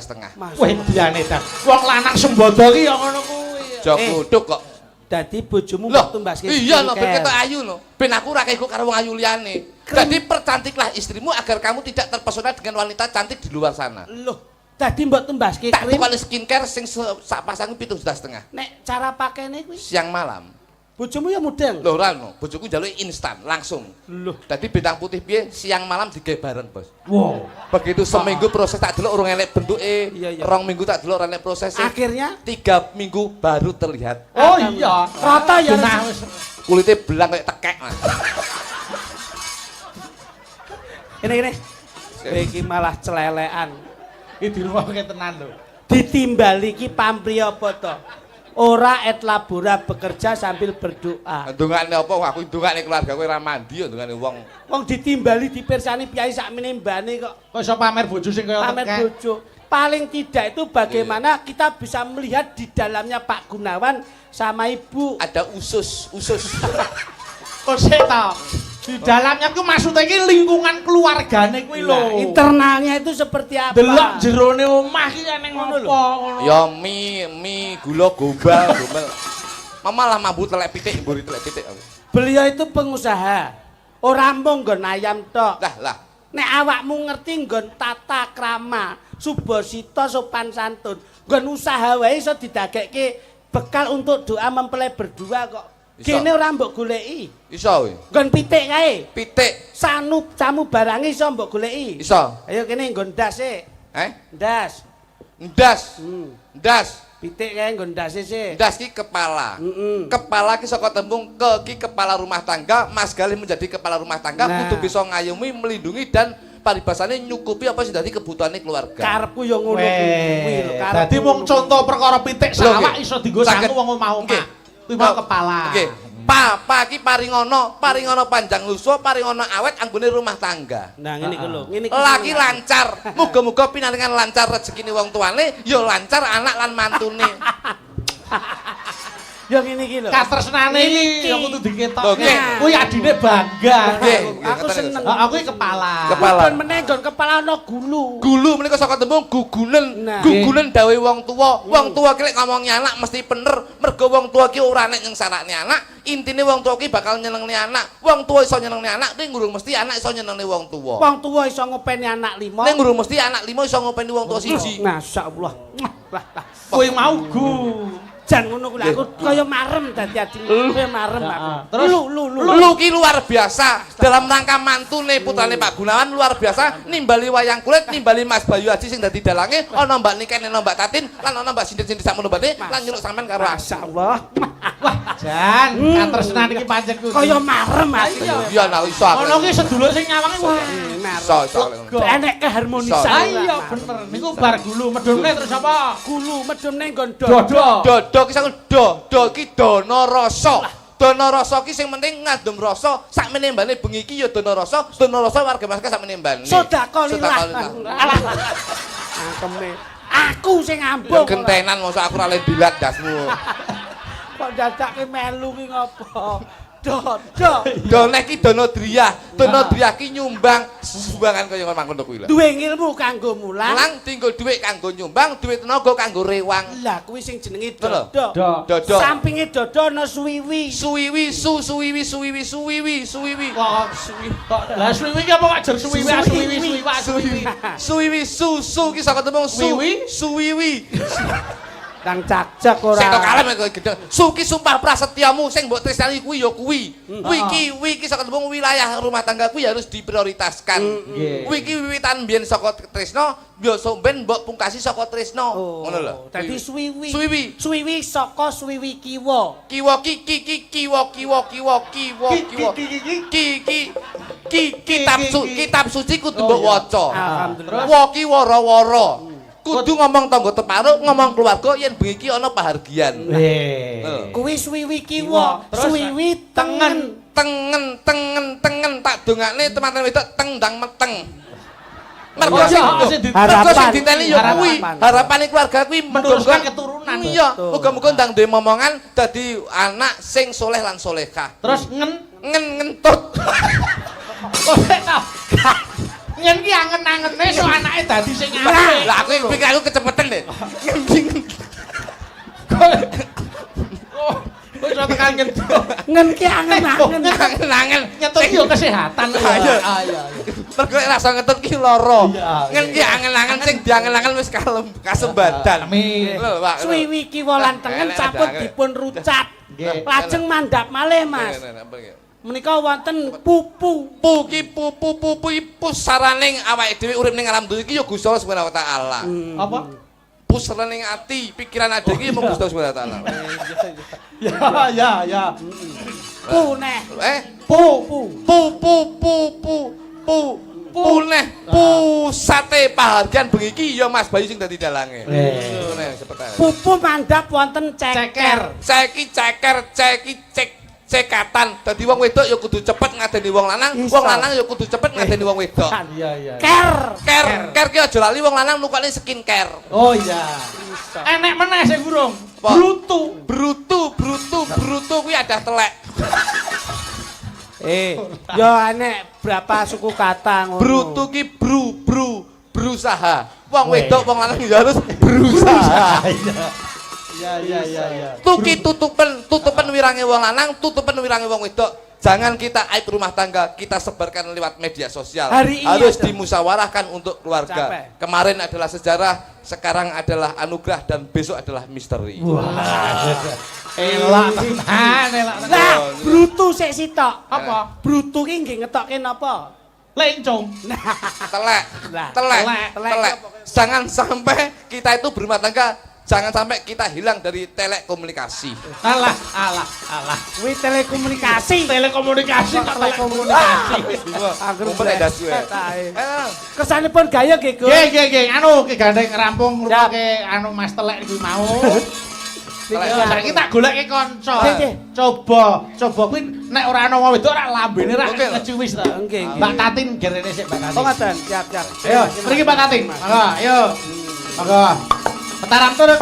weh diane ta. Wong lanang sembodo ki ya ngono kuwi. Jok kuduk kok. Dadi bojomu Loh, waktu mbaske. iya no, ben ketok ayu no. Ben aku ora kego karo wong ayu liyane. Jadi percantiklah istrimu agar kamu tidak terpesona dengan wanita cantik di luar sana. Loh, dadi mbok tembaske Tak krim. tukani skincare sing sak pasang 7,5 juta. Nek cara pakainya kuwi Siang malam. bojomu ya mudeng. Lho ora no, bojoku njaluk instan langsung. Loh, Dadi bintang putih piye siang malam digawe bareng, Bos. Wow. Begitu seminggu proses tak delok urung elek bentuke. Iya, iya. 2 minggu tak delok ora elek prosesnya. akhirnya 3 minggu baru terlihat. Oh iya. rata ya. Genah wis. Kulitnya belang kayak tekek, Mas. Ini. Iki malah celelekan. Iki dirungokke tenan lho. Ditimbali ki pamrih apa to? Ora et labora bekerja sambil berdoa. Ndongakne apa aku ndongakne keluarga kowe ora mandi ya ndongakne wong. Wong ditimbali dipirsani piyai sakmene mbane kok Kok iso pamer bojo sing kaya pamer tekek. bojo. Paling tidak itu bagaimana kita bisa melihat di dalamnya Pak Gunawan sama Ibu. Ada usus. Kosek ta. Di dalamnya ku maksudnya iki lingkungan keluargane kuwi lho. Nah, internalnya itu seperti apa? Delok jerone omah ki ning ngono lho. Ya mie gula gombal. Mama lah mambu telek pitik, mburi telek pitik aku. Beliau itu pengusaha. Ora mung nggon ayam tok. Lah. Nek awakmu ngerti nggon tata krama, subosito sopan santun, nggon usaha wae iso didagekke bekal untuk doa mempelai berdua kok. Iso. Kene ora mbok goleki. Iso kowe. Nggon pitik kae. Pitik. Camu barang iso mbok goleki. Iso. Ayo kene nggon ndas e. Ndas. Ndas. Pitik kae nggon ndas e sik. Ndas ki kepala. Kepala ki saka tembung ki kepala rumah tangga, Mas Galih menjadi kepala rumah tangga Nah. kudu bisa ngayomi, melindungi dan paribasane nyukupi apa sing dadi kebutuhane keluarga. Karepku yo ngono kuwi lho. Weh, dadi wong contoh perkara pitik Lho, sawak nggih. iso dienggo sangu wong omah-omah. Kuwi mau kepala. Nggih. Papa ki paringono panjang lusuh, paringono awet anggone rumah tangga. Nah ngene iki lho. Ngene iki. Laki lancar, muga-muga pinaringan lancar rezekine wong tuane, ya lancar anak lan mantune. Yo ngene iki lho. Katresnane iki ya kudu Lho, diketokke. nggih. Kuwi adine bangga. Nggih. Aku seneng. Aku iki kepala. Kepala. Nggon meneh nggon kepala ana gulu. Gulu menika saka tembung gugunen. Nah. Gugunen dawe wong tuwa. Wong tuwa ki lek ngomongi anak mesti bener. Mergo wong tuwa ki ora nek nyengsarane anak. Intine wong tuwa ki bakal nyenengne anak. Wong tuwa iso nyenengne anak, ning ngurung mesti anak iso nyenengne wong tuwa. Wong tuwa iso ngopeni anak 5. Ning ngurung mesti anak 5 iso ngopeni wong tuwa siji. Masyaallah. Lah. Kuwi mau gu. Jan ngono kuwi aku kaya marem dadi ajeng. Kaya marem aku. Terus? Lu. Lu ki luar biasa dalam rangka mantune putrane Pak Gunawan luar biasa nimbali wayang kulit, nimbali Mas Bayu Aji sing dadi dalange, ana Mbak Niken, ana Mbak Tatin, lan ana Mbak Sindir-sindir sakmono mbane, lan nyeluk sampean karo Masyaallah. Wah, Jan, katresnan iki pancen kuwi. Kaya marem aku. iya nah iso aku. Ono ki sedulur sing nyawange wah. benar. Iso. Enek keharmonisan. Iya bener. Niku bar gulu medhone terus apa? Gulu medhone nggon Dodo. Do ki sangun do ki dana rasa. Dana rasa ki sing penting ngandum rasa sak menembane bengi ki ya dana rasa warga masyarakat sak menembane. Sedekah lillah. Alah. Angkeme. Aku sing ngambung. Gentenan mosok aku ora le dilat dasmu. Kok dadake melu ki ngopo? Dodo. Doneh ki dana driyah ki nyumbang sumbangan kaya ngono kuwi lho. Duwe ilmu kanggo mulang. Mulang tinggal dhuwit kanggo nyumbang, dhuwit tenaga kanggo rewang. Lah kuwi sing jenenge Lho. dodo. Dodo. Sampinge dodo ana suwiwi. Suwiwi. Kok lah suwiwi ki apa kok jer suwiwi. Suwiwi su ki saka tembung suwiwi. Kang cak-cak ora. Sing tok kalem kowe gedhe. Su ki sumpah prasetyamu sing mbok tresnani kuwi ya kuwi. Kuwi ki saka tembung wilayah rumah tangga kuwi harus diprioritaskan. Kuwi ki wiwitan biyen saka tresno, ya somben mbok pungkasi saka tresno. Ngono lho. Dadi suwiwi. Suwiwi Saka suwiwi kiwa. kiwa kitab suci kudu mbok waca. Alhamdulillah. Wa ki wara-wara. Kudu ngomong tangga teparuk, ngomong keluarga yen bengi iki ana pahargyan. Kuwi suwiwi kiwa, suwiwi tengen. Tengen tak dongakne teman-teman wedok tengdang meteng. Mergo sing diteni ya kuwi harapane keluarga kuwi Meneruskan keturunan. Iya, muga-muga ndang duwe momongan dadi anak sing soleh lan solehah. Terus ngentut. Nyen ki angen-angene so anake dadi sing apik. Lah aku pikir aku kecepeten deh. Kok iso tekan ngentut. Ngen ki angen-angen. Angen. Ngentut yo kesehatan. Iya. Mergo rasa ngentut ki lara. Ngen ki angen-angen sing diangen-angen wis kasembadan. Amin. Lho, Pak. Suwiwi kiwa lan tengen sampun dipun rucat. Lajeng mandhap malih, Mas. Menika wonten pupu. Pupu pusaraning awake dhewe urip ning alam dunya iki ya Gusti Allah Subhanahu wa taala. Apa? Pusaraning ati, pikiran ade iki mung Gusti Allah Subhanahu wa taala. Ya. Pu neh. Puneh pusate pahargyan bengi iki ya Mas Bayu sing dadi dalange. Pupu mandhap wonten ceker. Ceki cekatan. Dadi wong wedok ya kudu cepet ngadeni wong lanang ya kudu cepet ngadeni wong wedok. Iya. Ker ki aja lali wong lanang nukane skincare. Oh iya. Enek meneh sing burung. Brutu kuwi ada telek. Ya enek berapa suku kata ngono. Brutu ki berusaha. Wong wedok wong lanang ya harus berusaha. Iya. Tuki tutupen wirange wong lanang, tutupen wirange wong wedok. Jangan kita aib rumah tangga, kita sebarkan lewat media sosial. Harus dimusyawarahkan untuk keluarga. Kemarin adalah sejarah, sekarang adalah anugerah dan besok adalah misteri. Elak tenan. Lah, brutu sik sitok. Apa? Brutu ki nggih ngetokke napa? Lencong. Telek. Jangan sampai kita itu berumah tangga, jangan sampai kita hilang dari telekomunikasi. Alah. Kuwi telekomunikasi. Telekomunikasi. Mumpet ndas kuwe. Kesanipun gaya nggih, Gus. Nggih. Anu ki gandeng rampung ngrungokke anu Mas Telek iki mau. Saiki tak goleke kanca. Coba kuwi nek ora ana wong wedok ora lambene ra ngecuwis ta. Nggih. Mbak Tatin gerene sik Mbak Tatin. Oh ngoten, siap. Ayo, mriki Mbak Tatin. Monggo, ayo. Monggo. Petaram turun.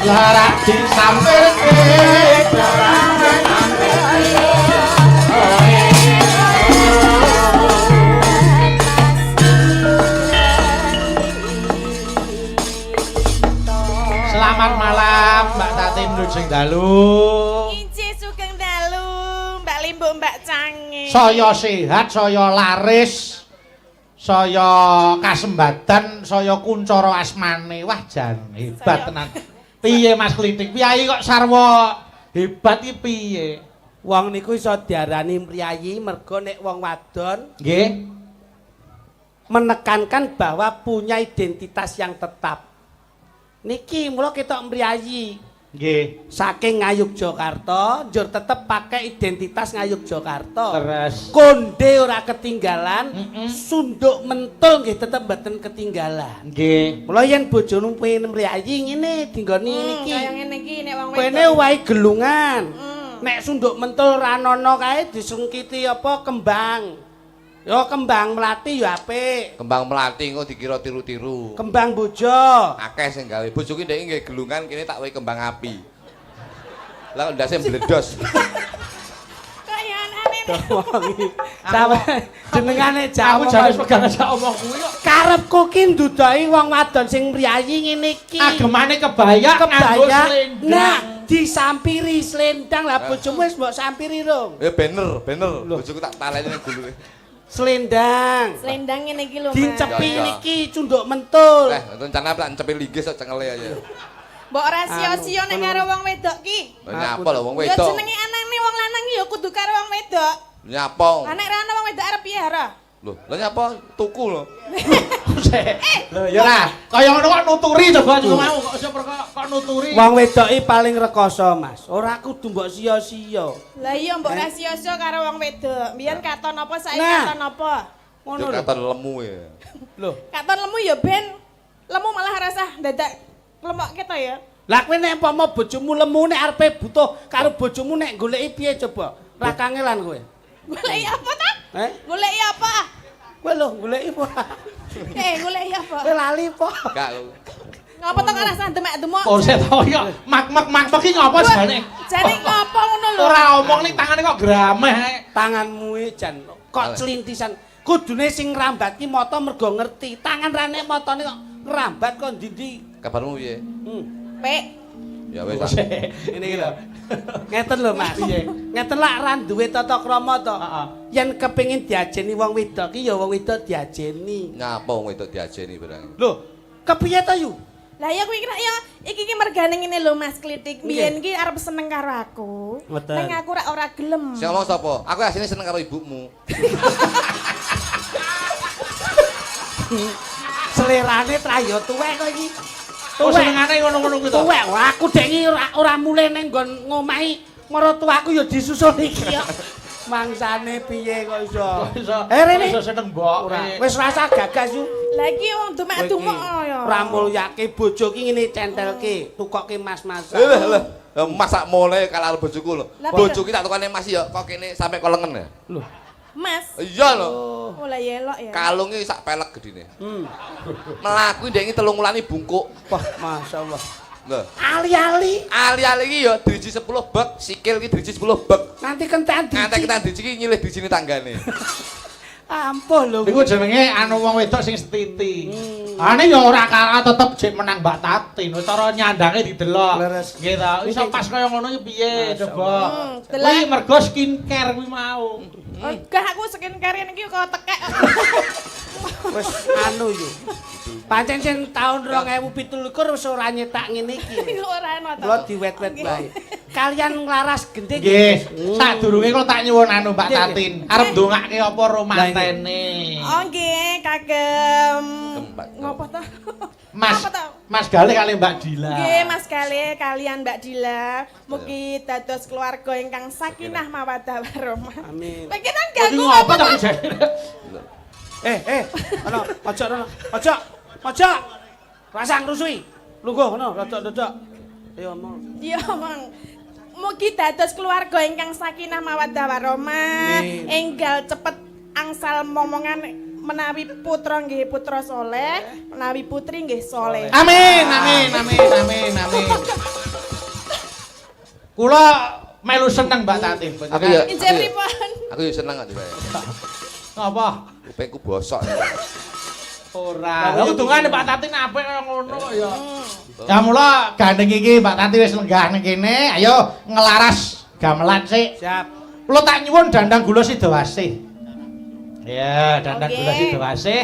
Larak disampirke Selamat malam Mbak Tatin Lujeng Dalu. Injih sugeng dalu, Mbak Limbo, Mbak Cange. Saya sehat, saya laris, saya kasembadan, saya kuncara asmane. Wah jan hebat tenan. Piye Mas Klitik? Piyai kok sarwa Hebat iki piye? Wong niku iso diarani mriyayi mergo nek wong wadon Nggih. menekankan bahwa punya identitas yang tetap. Niki mula ketok mriyayi. Nggih. Saking Ngayogyakarta, njur tetep pakai identitas Ngayogyakarta. Terus Konde ora ketinggalan, sunduk mentul nggih tetep mboten ketinggalan. nggih. Mula yen bojone pengen mriyayi ngene dinggoni niki. Kaya ngene iki nek wong Kene wae gelungan. Nek sunduk mentul ra nono kae disungkiti apa kembang. Ya kembang melati ya apik. Kembang melati engko dikira tiru-tiru. Kembang bojo. Akeh sing gawe. Bojoku ndek nggih gelungan kene tak wehi kembang api. Lah ndase mbledos. kaya aneh. Sampe jenengane Aku Jawa. jare pegang aja omong kuwi kok. Karepku ki ndudohi wong wadon sing mriyayi ngene iki. Agemane kebaya nganggo Kebaya. selendang. Nah, disampiri selendang lah bojomu wis mbok sampiri rong. Ya bener. Bojoku tak taleni ning gulune. Selendang. Selendang ngene iki lho, Mas. Dicepi Ya, ya. niki cunduk mentul. Rencana tak cepil linggis kok cengele aja. Mbok rasio-sio nek karo wong wedok ki. Nyapa lho wong Ya wedok. jenenge anane wong lanang ya kudu karo wong wedok. Nyapa. Lah nek ra ana wong wedok arep piye ora? Lho, lah nyapa tuku lho. Lho ya ora. Kaya ngono kok nuturi coba mau kok iso kok nuturi. Wong wedok iki paling rekoso, Mas. Ora kudu mbok sia-sia. Lah iya mbok rasio-sio karo wong wedok. Mbiyen katon apa saiki Nah. katon apa? Ngono Yo lho. katon lemu ya. Lho. Katon lemu ya ben lemu malah rasah dadak lemok kita ya. Lah kowe nek umpama bojomu lemu nek arepe butuh karo bojomu nek goleki piye coba? Ra kangelan kowe. Goleki apa ta? Goleki apa? Kowe lho goleki apa? Goleki apa? Kowe lali apa? Gak. Ngapa to rasa demek-demok? Oh, saya tahu ya. Mak iki ngopo jane? Jane ngopo ngono lho? Ora omong ning tangane kok grameh. Tanganmu e jan kok celintisan. Kudune sing ngrambat ki mata mergo ngerti. Tangan rane matane kok ngrambat kok ndi-ndi. Kabarmu piye? Pek. Ya wis. Ngene iki lho. Ngeten lho Mas. Ngeten lak ra duwe tata krama to. Yen kepengin diajeni wong wedok ki ya wong wedok diajeni. Nyapa wong wedok diajeni barang. Lho, kepiye to yu? Lah ya kuwi kira ya iki ki mergane ngene lho Mas Klitik. Biyen ki arep seneng karo aku. Ngoten. Ning aku ora gelem. Sing ngomong sapa? Aku asline seneng karo ibumu. Selerane trayo tuwek kok iki. Oh, senengane ngono-ngono kuwi to. Tuwek, wah, aku dek iki ora mulih ning nggon ngomahi maratuwaku ya disusul iki ya. Mangsane piye kok iso? Rene. Iso seneng mbok. Ora, wis rasa gagas yu. Lah iki wong demek-demok ya. Ora mulyake bojo ki ngene centelke, tukoke mas-mas. Lah, masak mole kalau bojoku lho. Lah, Bojoku tak tukane Mas ya kok kene sampe kolengen ya. Lho, Mas. Iya lho. Oh lah ya elok ya. Kalunge sak pelek gedine. Melaku ndek iki 3 wulan bungkuk. wah, masyaallah. Lho. Ali-ali. Ali-ali iki ya driji 10 bek, sikil iki driji 10 bek. Nanti kentekan Ngantek diji. kita driji iki nyilih drijine tanggane. Ampuh lho. Niku jenenge anu wong wedok sing setiti. Ane ya ora kalah tetep jek menang Mbak Tatin. Cara nyandange didelok. Leres. Nggih ta. Iso pas kaya ngono iki piye coba. delok. Kuwi mergo skincare kuwi mau. Gak aku skincare iki kok tekek. Wis anu yo. Pancen sing taun 2017 wis ora nyetak ngene iki. Ora ana to. Kula diwet-wet bae. Kalian nglaras gending. Nggih. Sadurunge kula tak nyuwun anu Mbak Tatin. Arep ndongake apa romantene. Oh nggih, kagem. Tempat. Ngopo to? Mas Apa to? Mas Gale kali Mbak Dila. Nggih, Mas Gale kalian Mbak Dila, mugi dados keluarga ingkang sakinah mawaddah warahmah. Amin. Lagi nang Iki ganggu ngopo apa to to? jane? Ono, ojo. Ojo. Rasang rusui. Lungguh ngono, rodok-rodok. Ayo ono. Iya, Mang. Mugi dados keluarga ingkang sakinah mawaddah warahmah, Amin. enggal cepet angsal momongan menawi putra nggih putra soleh, menawi putri nggih soleh. Amin. Kula melu seneng Mbak Tatin. Aku ya. Injih pripun? Aku ya seneng kok dibae. Ngapa? Kupingku bosok. Ora. Lah undungane Mbak Tatin apik kaya ngono kok ya. Ya mula gandeng iki Mbak Tatin wis lenggah ning kene, ayo ngelaras gamelan sik. Siap. Kula tak nyuwun dandang gula Sidawasih. Ya, dandang Oke. gula Sidawasih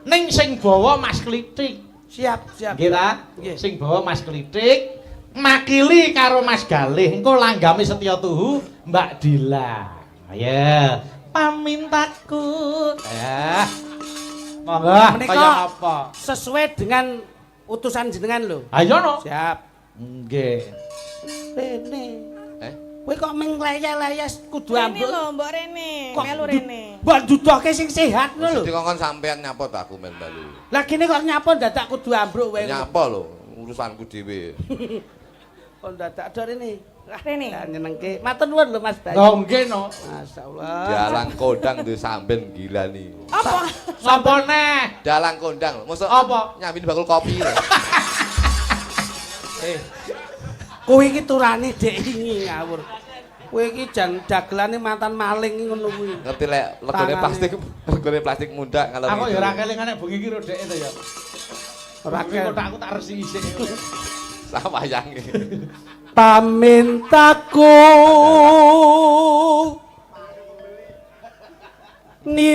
ning sing bawa Mas Klitik. Siap. Nggih ta? Nggih. Sing bawa Mas Klitik makili karo Mas Galih engko langgami setya tuhu Mbak Dila. Ayo, pamintaku. Ya. Monggo, Menika kaya apa? sesuai dengan utusan jenengan lho. Ayo no. Siap. Nggih. Rene. Kowe kok mengleyes-leyes kudu Rene ambruk. lho, Mbok Rene. Kok Melu Rene. Mbok dudoke sing sehat ngono lho. Dikongkon sampean nyapa ta aku melu. Lah kene kok nyapa dadak kudu ambruk wae. Nyapa lho, urusanku dhewe. Kok dadak do Rene. Rene. Lah nyenengke. Matur nuwun lho Mas Bayu. Oh nggih no. Masyaallah. Dalang kondang duwe samben gila nih. Apa? Sapa neh? Dalang kondang, mosok Apa? nyambin bakul kopi. Kowe iki turane dek ini ngawur. Kowe iki jan dagelane mantan maling ngono kuwi. Ngerti lek regane plastik mundak kalau Aku ya ora kelingan nek bengi iki ro dhek to ya. Ora Kok aku tak resi isih. sawayange. Pamintaku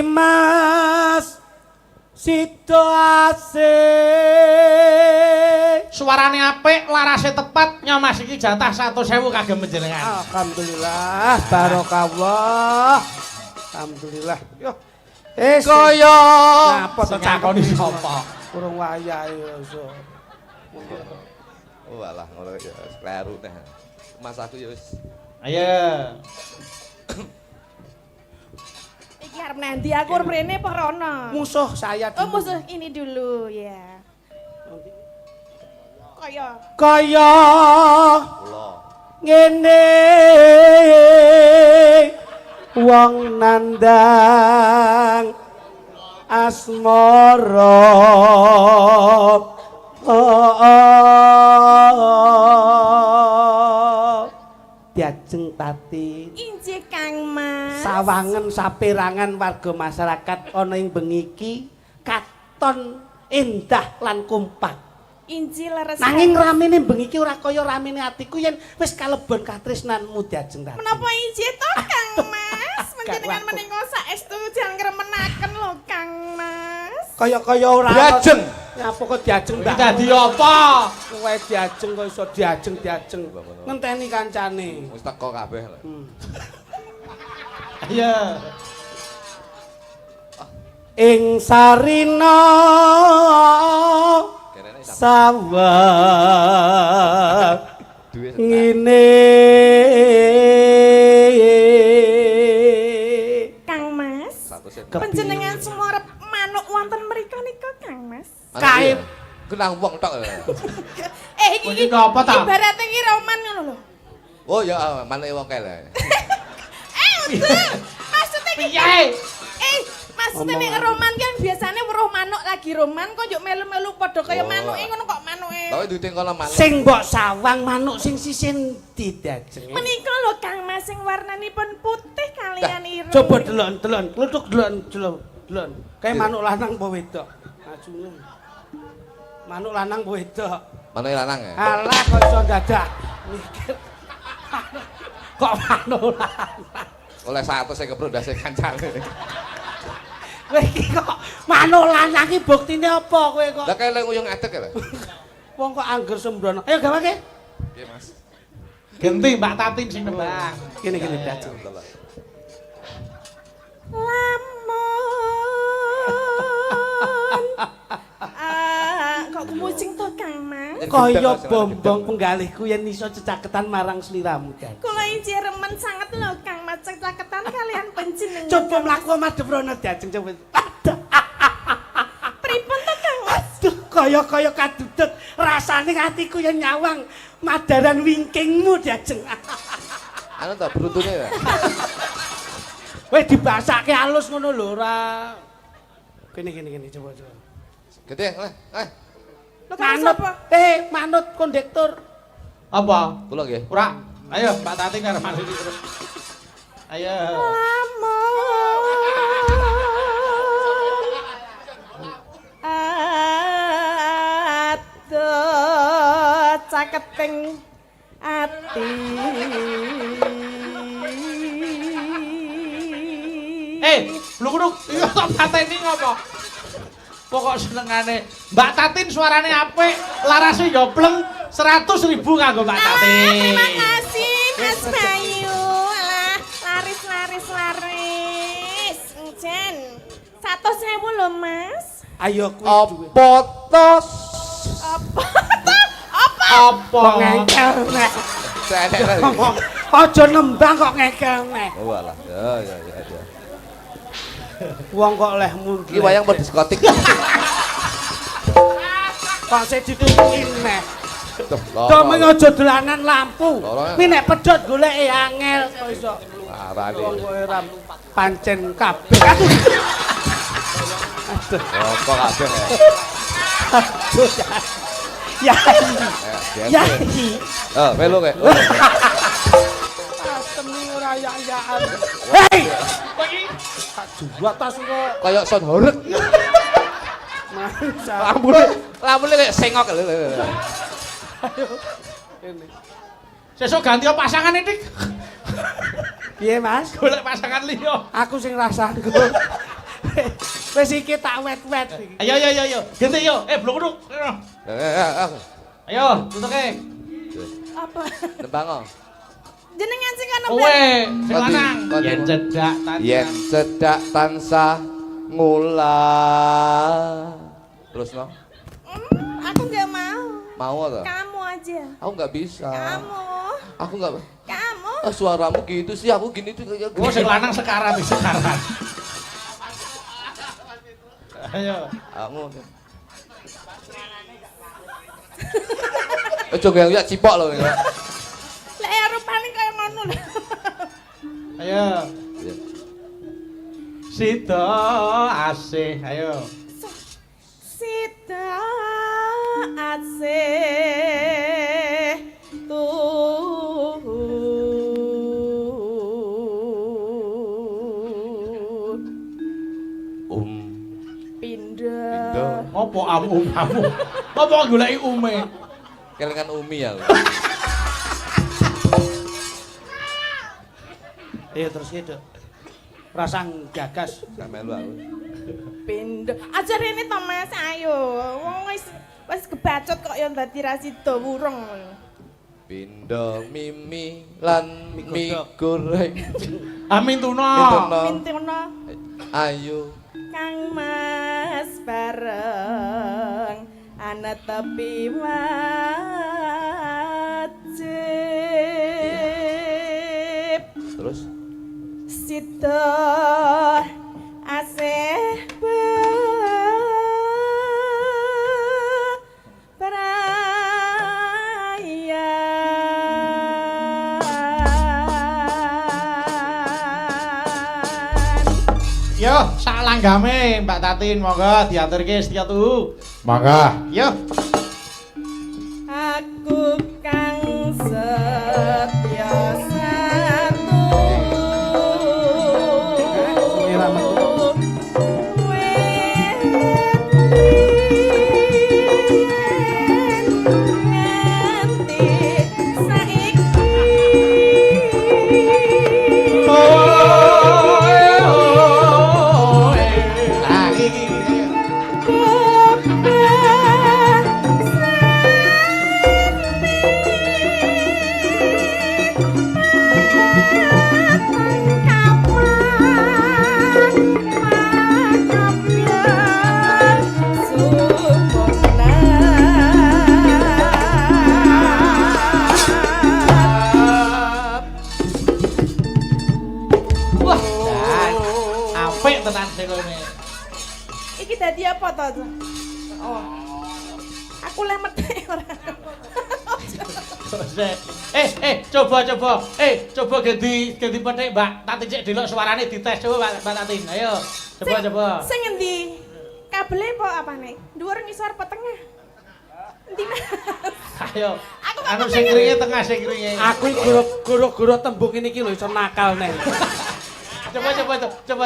Nimas situasi Suarane apik, larase tepat, nyomas iki jatah 100.000 kagem panjenengan. Alhamdulillah, barokah. Alhamdulillah. Yo. Kaya Napa to Cakoni sapa? Kurang wayahe iso. oh alah ngono ya kleru teh. Mas aku ya wis. Ayo. Iki arep nanti aku arep rene apa rono? Musuh saya Oh, dulu. musuh ini dulu ya. Kaya Kaya Kula. ngene wong nandang asmara diajeng tati injih Kang Mas. sawangen saperangan warga masyarakat ana ing bengi iki katon endah lan kompak. Injih leres. Nanging ramene bengi iki ora kaya ramene atiku yen wis kalebon katresnanmu diajeng tadi. Menapa injih to Kang Mas? Menjenengan Gak menika saestu jangan ngremenaken lho Kang Mas. Kaya-kaya ora Diajeng. Nyapa kok diajeng Iki dadi apa? Kowe diajeng kok iso diajeng. Ngenteni kancane. Wis teko kabeh. Ayo. Ing sarina Kerene sampe sawah duwe ngene Kang Mas. 100. Panjenengan semua arep manuk wonten mriku nika Kang Mas. Kae kenang wong tok. Iki Menika apa ta? Ibarate iki roman ngono lho. Oh ya manuke wong kae. Maksudnya iki Piye? maksudnya nek roman kan biasanya weruh manuk lagi roman kok yo melu-melu padha kaya manuke ngono kok manuke. Tapi duwe kono manuk. sing mbok sawang manuk sing sisin didajeng. Menika lho Kang Mas sing warnanipun putih kalian ireng. Coba delon, kluthuk delon. Kayak manuk lanang apa wedok? Ajune. Manuk lanang apa wedok? Manuke lanang ya. Alah kok iso dadak mikir. Kok manuk lanang? Oleh 100 sing keprondase kancane. Kowe iki kok manuk lanang iki buktine apa kowe kok? Lah kae lek uyung adek ya. Wong kok angger sembrono. Ayo gawake. Piye Mas? Genti Mbak Tatin sing nembang. Kene dajeng. Kok kemucing to Kang Mas? Kaya bombong penggalihku yen iso cecaketan marang sliramu kan. Kula injih remen sanget lho Kang Mas caketan kalian panjenengan. Coba mlaku madhep rono diajeng coba. Pripun to Kang Mas? Aduh, kaya kadudut rasane atiku yen nyawang madaran wingkingmu diajeng. Anu to bruntune ya. Wis dibasake halus ngono lho ora. Kene coba. Gede, eh. Lho Kang Manut, sapa? manut kondektur. Apa? Kula nggih. Ora. Ayo Mbak Tatin karo Mas iki terus. Ayo. Aduh, caketing ati. Lho kudu iya kok pateni ngopo? Pokok senengane Mbak Tatin suarane apik, larase yo pleng, 100.000 kanggo Mbak Tati. Terima kasih Mas Bayu. Alah, laris. Jen. 100.000 lho, Mas. Ayo kuwi duwe. Apa tos? Apa? Ngengkel nek. Saya Ngomong, aja nembang kok ngengkel nek. Oh alah. Ya. Wong kok leh mundur. Iki wayang mau diskotik. Kok sik ditutuki nek. Loh, Kok aja dolanan lampu. Loro. Kuwi nek pedhot goleki angel kok iso. Parane. Wong kowe ora pancen kabeh. Aduh. Rokok kabeh. Aduh. Ya. Ya. Oh, melu kae. Temi ora yak-yakan. Hei. Buat tas kok. Kayak son horeg. Masa. Lampune kayak sengok. Ayo. Ini. Sesuk ganti pasangan Dik. Piye, Mas? Golek pasangan liya. Aku sing rasangku. Wis iki tak wet-wet iki. Ayo. Ganti yo. Blok-blok. Ayo, tutuke. Apa? Nembang. Jenengan sing kono. Kowe sing lanang. Kondi. Yen cedak tansah. Yen cedak tansah ngulah. Terus no? Aku nggak mau. Mau atau? Kamu aja. Aku nggak bisa. Kamu. Aku nggak. Kamu. Suaramu gitu sih. Aku gini tuh kayak. Gua sing lanang sekarang. Ayo. Kamu. Ojo gak cipok loh. Lah rupane kaya ngono lho. Ayo. Sida asih, ayo. Sita asih pindah. Apa kamu? Apa goleki ume? Kelingan Umi ya. Ayo terus gitu. Rasang gagas. Gak melu aku. Pindah. Aja rene to Mas, ayo. Wong wis kebacot kok ya dadi ra sida wurung. Pindo mimi lan mie goreng. Amin tuna. Pintono. Ayo. Kang Mas bareng ana tepi wajib. Terus Sita asih Yo, sak langgame Mbak Tatin, monggo diaturke setia tuhu. Monggo. Yo. aku kang setya satu nganti saiki Apik tenan sing kene. iki dadi apa to? Oh. Aku leh medhek ora. Coba. Coba ganti petik Mbak Tati cek delok suarane dites coba Mbak Tatin. Ayo. Coba. Sing endi? Kabele apa apane? Dhuwur ngisor apa tengah? Endi Mas? Ayo. Aku kok Anu sing kringe tengah sing kringe. Aku iki guru-guru tembung ini iki lho iso nakal nek. Coba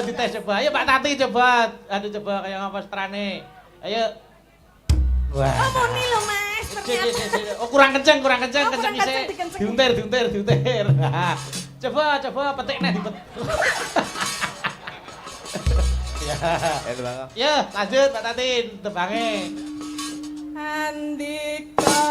dites coba. Ayo Mbak Tati coba. Aduh coba kayak ngapa setrane. Ayo. Wah. Oh muni lho Mas, ternyata. Oh kurang kenceng Oh, kurang kenceng kenceng, isih. dikencengin. Diuntir. Coba petik nih dipet. Ya, lanjut Mbak Tatin tebange. Andika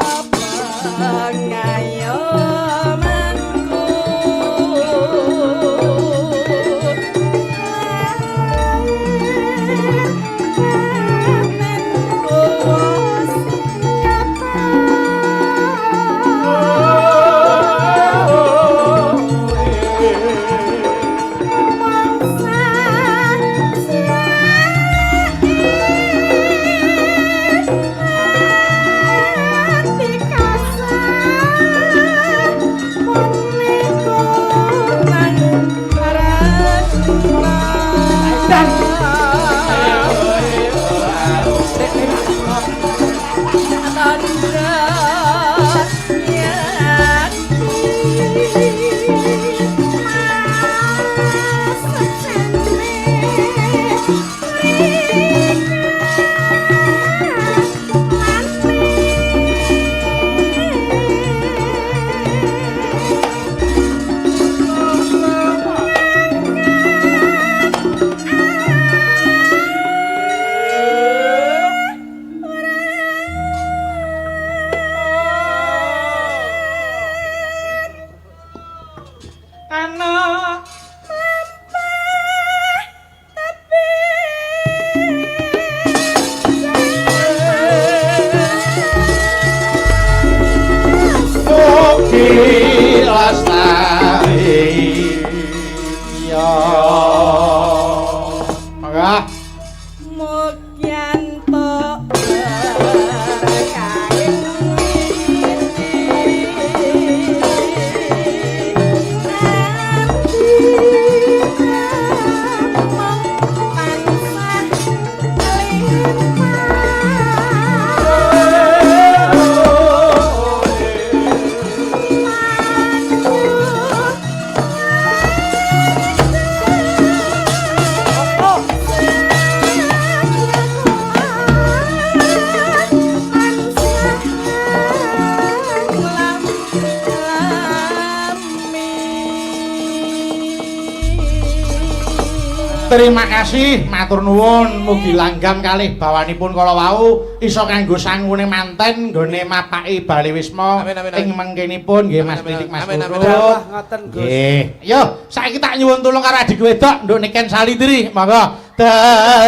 Terima kasih, matur nuwun, mugi langgam kalih bawanipun kala wau iso kanggo sangune manten nggone mapaki Bali Wisma ing mengkenipun nggih Mas Pitik Mas Purut. Nggih. Yo, saiki tak nyuwun tulung karo adik wedok nduk Niken Salidri, monggo. Kae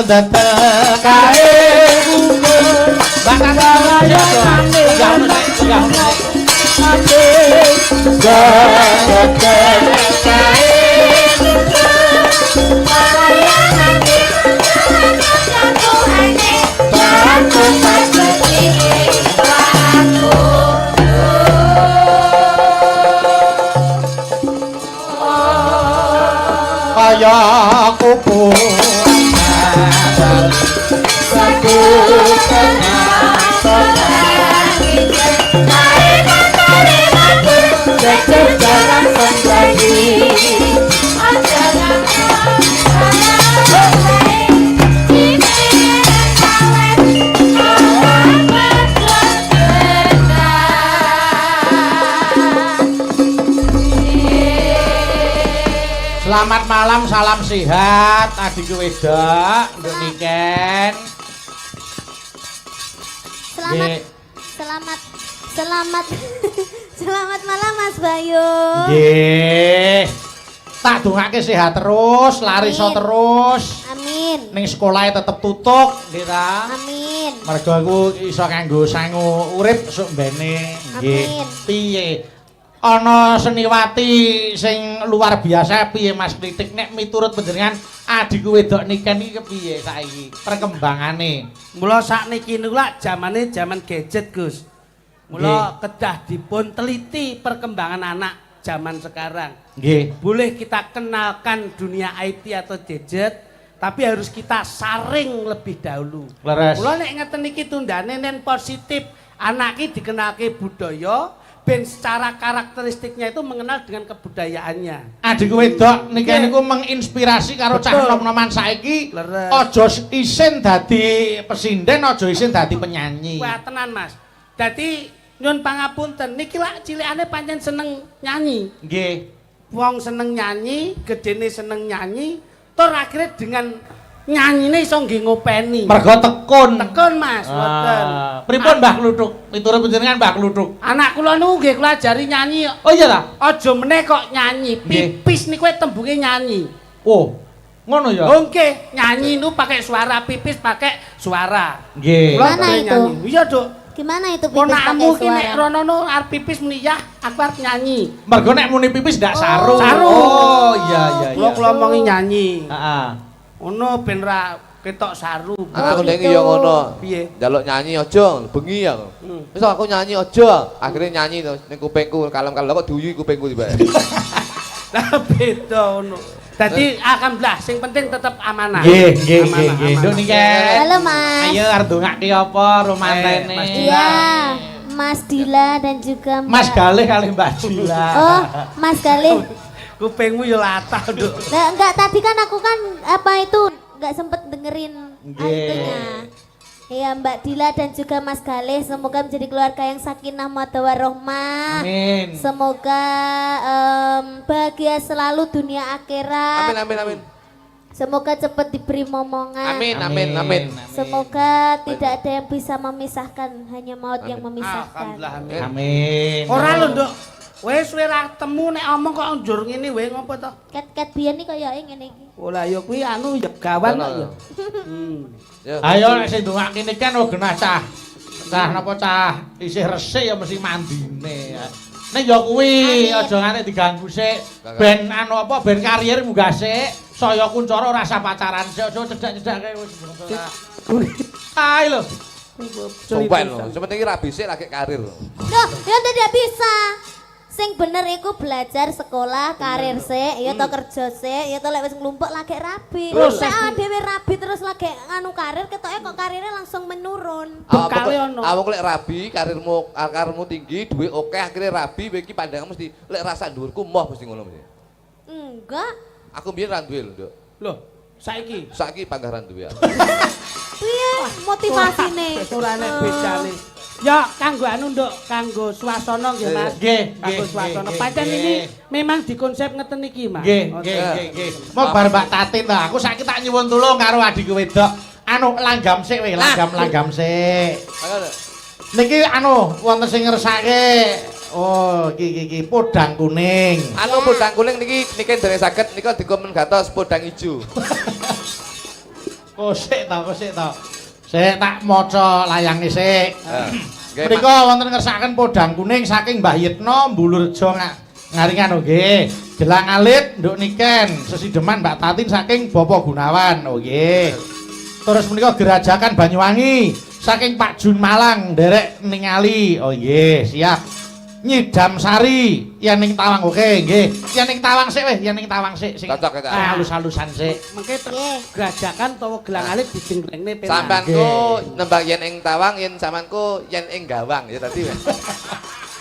kumpul bakal kaya kaya kupu satu Selamat malam, salam sehat, adikku wedok, Nduk Niken. Selamat malam Mas Bayu. Nggih. Tak dongake sehat terus, laris terus. Amin. Ning sekolahe tetep tutuk, nggih ta? Amin. Mergo aku iso kanggo sangu urip sok mbene. Nggih. Piye? Ana seniwati sing luar biasa piye Mas Pitik nek miturut panjenengan adikku wedok Niken iki kepiye saiki perkembangane? Mula sakniki niku lak jamane jaman gadget, Gus. Mula kedah dipun teliti perkembangan anak zaman sekarang. Nggih. Boleh kita kenalkan dunia IT atau gadget, tapi harus kita saring lebih dahulu. Leres. Mula nek ngeten iki tundane nen positif, anak iki dikenalke budaya ben secara karakteristiknya itu mengenal dengan kebudayaannya. Adikku wedok Niken niku menginspirasi karo cah nom-noman saiki. Aja isin dadi pesinden, aja isin dadi penyanyi. Wah tenan Mas. Dadi nyun pangapunten niki lak cilikane pancen seneng nyanyi. Nggih. Wong seneng nyanyi, gedene seneng nyanyi, tur akhirnya dengan nyanyine iso nggih ngopeni. Mergo tekun. Tekun Mas, mboten. Pripun Mbah Kluthuk? Miturut panjenengan Mbah Kluthuk. Anak kula niku nggih kula ajari nyanyi. Oh iya ta? Aja meneh kok nyanyi, Nggih. pipis niku tembunge nyanyi. Oh, ngono ya. Oh nggih, nyanyi niku pakai suara, pipis pakai suara. Nggih. Kula Mana nggih itu? nyanyi. Iya, Duk. Gimana itu pipis Ponakmu pakai ki nek suara? rono no arep pipis muni ya, aku arep nyanyi. Mergo nek muni pipis ndak saru. Saru. Oh, iya. Kula omongi nyanyi. Heeh. Ngono ben ra ketok saru. Anakku ning gitu. yo ngono. Piye? Njaluk nyanyi aja, bengi ya. Wis aku nyanyi aja. Akhirnya nyanyi to ning kupingku kalem-kalem kok diuyu kupingku tiba. Lah beda ngono. Dadi alhamdulillah sing penting tetep amanah. Nggih. Amanah, Nduk amanah. niki. Halo Mas. Ayo arep ndongake apa romantene? Mas Dila. Iya, Mas Dila dan juga Mbak. Mas Galih kali Mbak Dila. Oh, Mas Galih. Kupingmu yo latah, Duk. Nah, enggak tadi kan aku kan apa itu enggak sempet dengerin Nggih. itunya. Ya Mbak Dila dan juga Mas Galih semoga menjadi keluarga yang sakinah mawaddah warahmah. Amin. Semoga bahagia selalu dunia akhirat. Amin. Semoga cepat diberi momongan. Amin. Semoga tidak ada yang bisa memisahkan, hanya maut yang memisahkan. Alhamdulillah amin. Amin. Ora lho, Nduk. Wis ora temu nek omong kok njur ngene wae ngopo to? Ket-ket biyen iki kaya ngene iki. Oh lah ya kuwi anu ya gawan kok ya. Ya. Ayo nek sing ndongake niki kan genah cah. Cah napa cah isih resik ya mesti mandine. Nek ya kuwi aja nganti diganggu sik. Ben anu apa ben karier munggah sik. Saya kuncara ora usah pacaran sik aja cedak-cedak kae wis. Ae lho. Sumpah lho, sepenting ra bisik lagi karir. Loh, ya tidak bisa. Sing bener iku belajar sekolah, karir sik, ya to kerja sik, ya to lek wis nglumpuk lagi rabi. Proses Nek dhewe rabi terus lagi nganu karir, ketoke kok karirnya langsung menurun. Bekale ono. Awak lek rabi, karirmu tinggi, duit oke, akhirnya rabi iki pandangan mesti lek rasa dhuwurku moh mesti ngono mesti. Enggak. Aku biyen ra duwe lho, Nduk. Loh, saiki Saiki panggaran duwe. Piye motivasine? turane bedane. Ya kanggo anu Nduk, kanggo swasana nggih Mas. Nggih, Kanggo nggih, swasana. nggih, Pancen nggih. ini memang dikonsep ngeten iki, Mas. Nggih. Mau bar Mbak Tatin ta, aku saiki tak nyuwun tulung karo adikku wedok. Anu langgam sik we, langgam sik. Niki anu wonten sing ngersake. Oh, iki podang kuning. Anu podang kuning niki nderesaken nika dikomen gatos podang ijo. Kosik ta. Sik tak maca layange sik. Nggih, Mrika wonten ngersakaken podang kuning saking Mbah Yitno Mbulurjo ngaringan nggih. Jelang alit nduk niken sesideman Mbak Tatin saking Bapak Gunawan. Oh nggih. Terus menika gerajakan Banyuwangi saking Pak Jun Malang nderek ningali. Oh nggih, siap. Nyidam Sari yen ning Tawang oke nggih. Yen ning Tawang sik weh, yen ning Tawang sik sing Cocok ya, Kak. halus-halusan sik. Mengke Nggih. gerajakan utawa gelang alit dijenglengne penak. Sampanku nembang yen ing Tawang, yen sampanku yen ing Gawang ya tadi.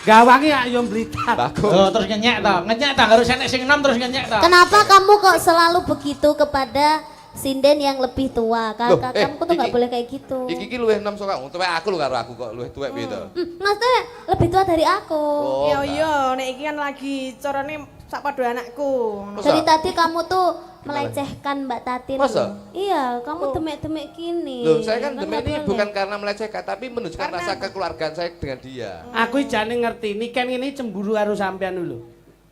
Gawangi ayo Blitar. Bagus. Oh, terus ngenyek ta harus enek sing enom terus ngenyek ta. Kenapa kamu kok selalu begitu kepada sinden yang lebih tua? Loh, Kamu tuh nggak iki- boleh kayak gitu. Iki luwih enom saka tuwek aku lho karo aku kok luwih tuwek piye to. Maksudnya lebih tua dari aku. Oh, Yo enggak. yo, nek iki kan lagi carane sak padha anakku. Masa? Dari tadi kamu tuh melecehkan Mbak Tatin. Masa? Iya, kamu demek-demek gini. Loh, saya kan demen nggak ini boleh. bukan karena melecehkan tapi menunjukkan rasa kekeluargaan saya dengan dia. Aku jane ngerti ini kan ini cemburu karo sampean lho.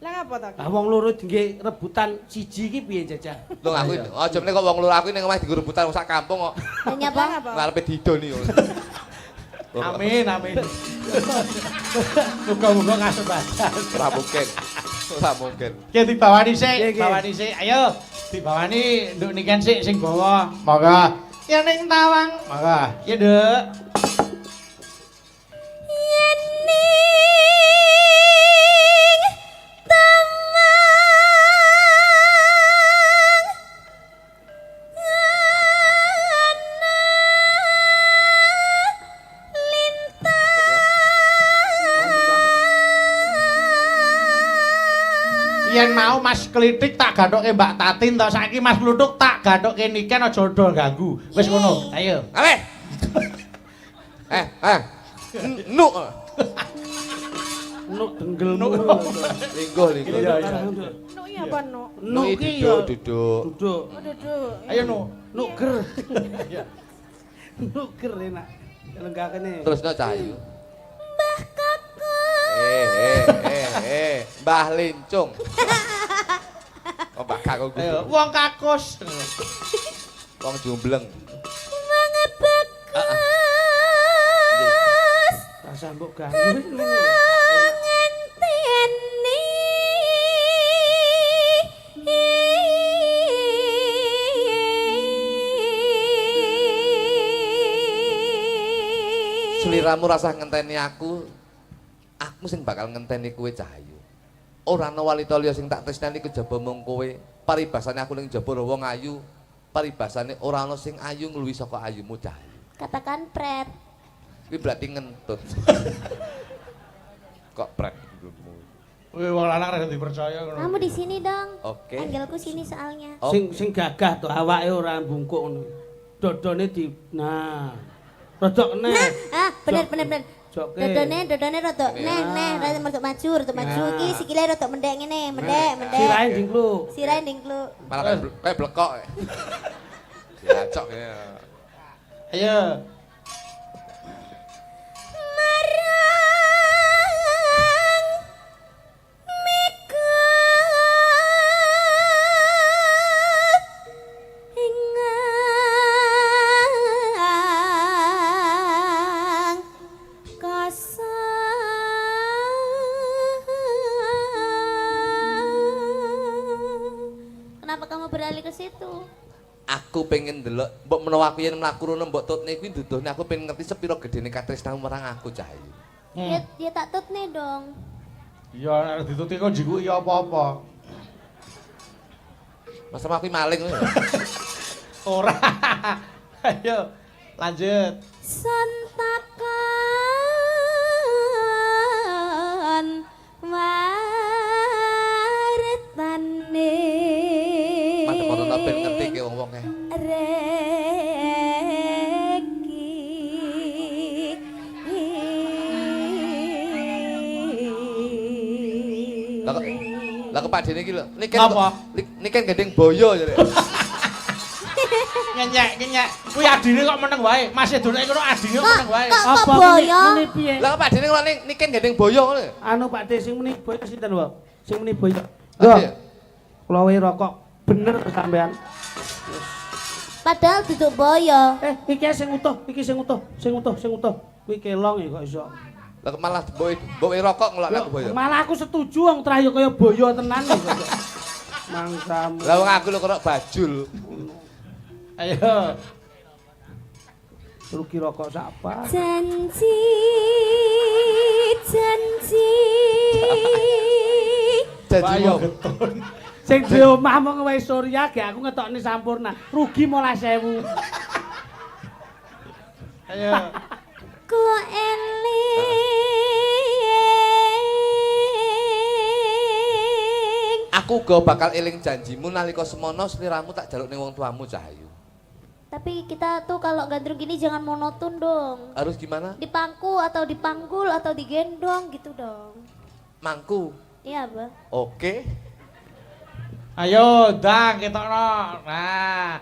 Lah ngapa to? Ah wong loro nggih rebutan siji iki piye jajah? Loh aku aja meneh kok wong loro aku ning omah dienggo rebutan sak kampung kok Hanya Lah bang. ngapa? ngarepe didoni kok. Amin. Muga-muga kasebadan. Ora mungkin. Ora mungkin. Ki dibawani sik, Nggih, nggih. bawani sik. Ayo, dibawani nduk niken sik sing bawa. Monggo. Ya ning Tawang. Monggo. Ya, Nduk. Yen mau Mas Klitik tak gathuke Mbak Tatin to saiki Mas Kluthuk tak gathuke niken aja do ganggu. Wis ngono. Ayo. Ale. Nu. Nuk denggelmu. Lingguh. Nuk iki apa nuk? Nuk iki ya Duduk. duduk. Oh duduk. Ayo Nu. Nuker. Nuker enak. Lenggakane. Terusno Cahayu. Mbah Kakung. Mbah Lincung. Oh, Mbah Kakung. Ayo, wong kakus. Wong jumbleng. Mangga Bagus. Rasa mbok ganggu. Ngenteni. Sliramu rasah ngenteni aku sing bakal ngenteni kowe Cahayu. Ora ana walita liya sing tak tresnani kejaba mung kowe. Paribasane aku ning jaba wong ayu, paribasane ora ana sing ayu ngluwi saka ayumu Cahayu. Katakan pret. Kuwi berarti ngentut. Kok pret nggonmu. Wih, wong lanang rada dipercaya ngono. Kamu di sini dong. Oke. Angelku sini soalnya. Sing gagah to awake ora bungkuk ngono. Dodone di rodok neh. Bener. Joke. Dodone rodok neh, rada maju maju. Iki sikile rodok mendek ngene, mendek. Sirahe dingkluk. Sirahe dingkluk. Malah kayak blekok. Diacok ya. Ayo. Kenapa kamu beralih ke situ? Aku pengen ndelok mbok menawa aku yen mlaku rono mbok tutne kuwi nduduhne aku pengen ngerti sepiro gedene katresnamu marang aku Cahayu. Ya tak tutne dong. Ya nek dituti kok jiku ya apa-apa. Masa aku maling ngono. Ora. Ayo, lanjut. Sontakan wartane. Madhep ana ben ngerti ke wong-wonge. Lah kepadene iki lho, niken gendeng boyo jare. Ngenyek. Kuwi adine kok meneng wae. Masih doneke ngono adine kok meneng wae. Kok boyo? Muni piye? Lah kepadene kok niken gendeng boyo ngono. Anu Pak De sing muni boyo sinten wae? Sing muni boyo. Lho. Kula wae rokok bener sampean. Padahal duduk boyo. Iki sing utuh. Kuwi kelong ya kok iso. Lah malah mbok rokok ngelokne boyo. Malah aku setuju wong terakhir kaya boyo tenan kok. Mangsamu. Lah wong aku lho kok bajul. Ayo. Rugi rokok sapa? Janji. Janji Ayo wong. getun. Sing di omah mung wae Surya ge aku ngetokne sampurna. Rugi 15.000. Ayo. Ku eling. Aku uga bakal eling janjimu nalika semono sliramu tak jaluk ning wong tuamu Cahayu. Tapi kita tuh kalau gandrung gini jangan monoton dong. Harus gimana? Dipangku atau dipanggul atau digendong gitu dong. Mangku. Iya, Bang. Oke. Ayo, dang ketokno. Nah.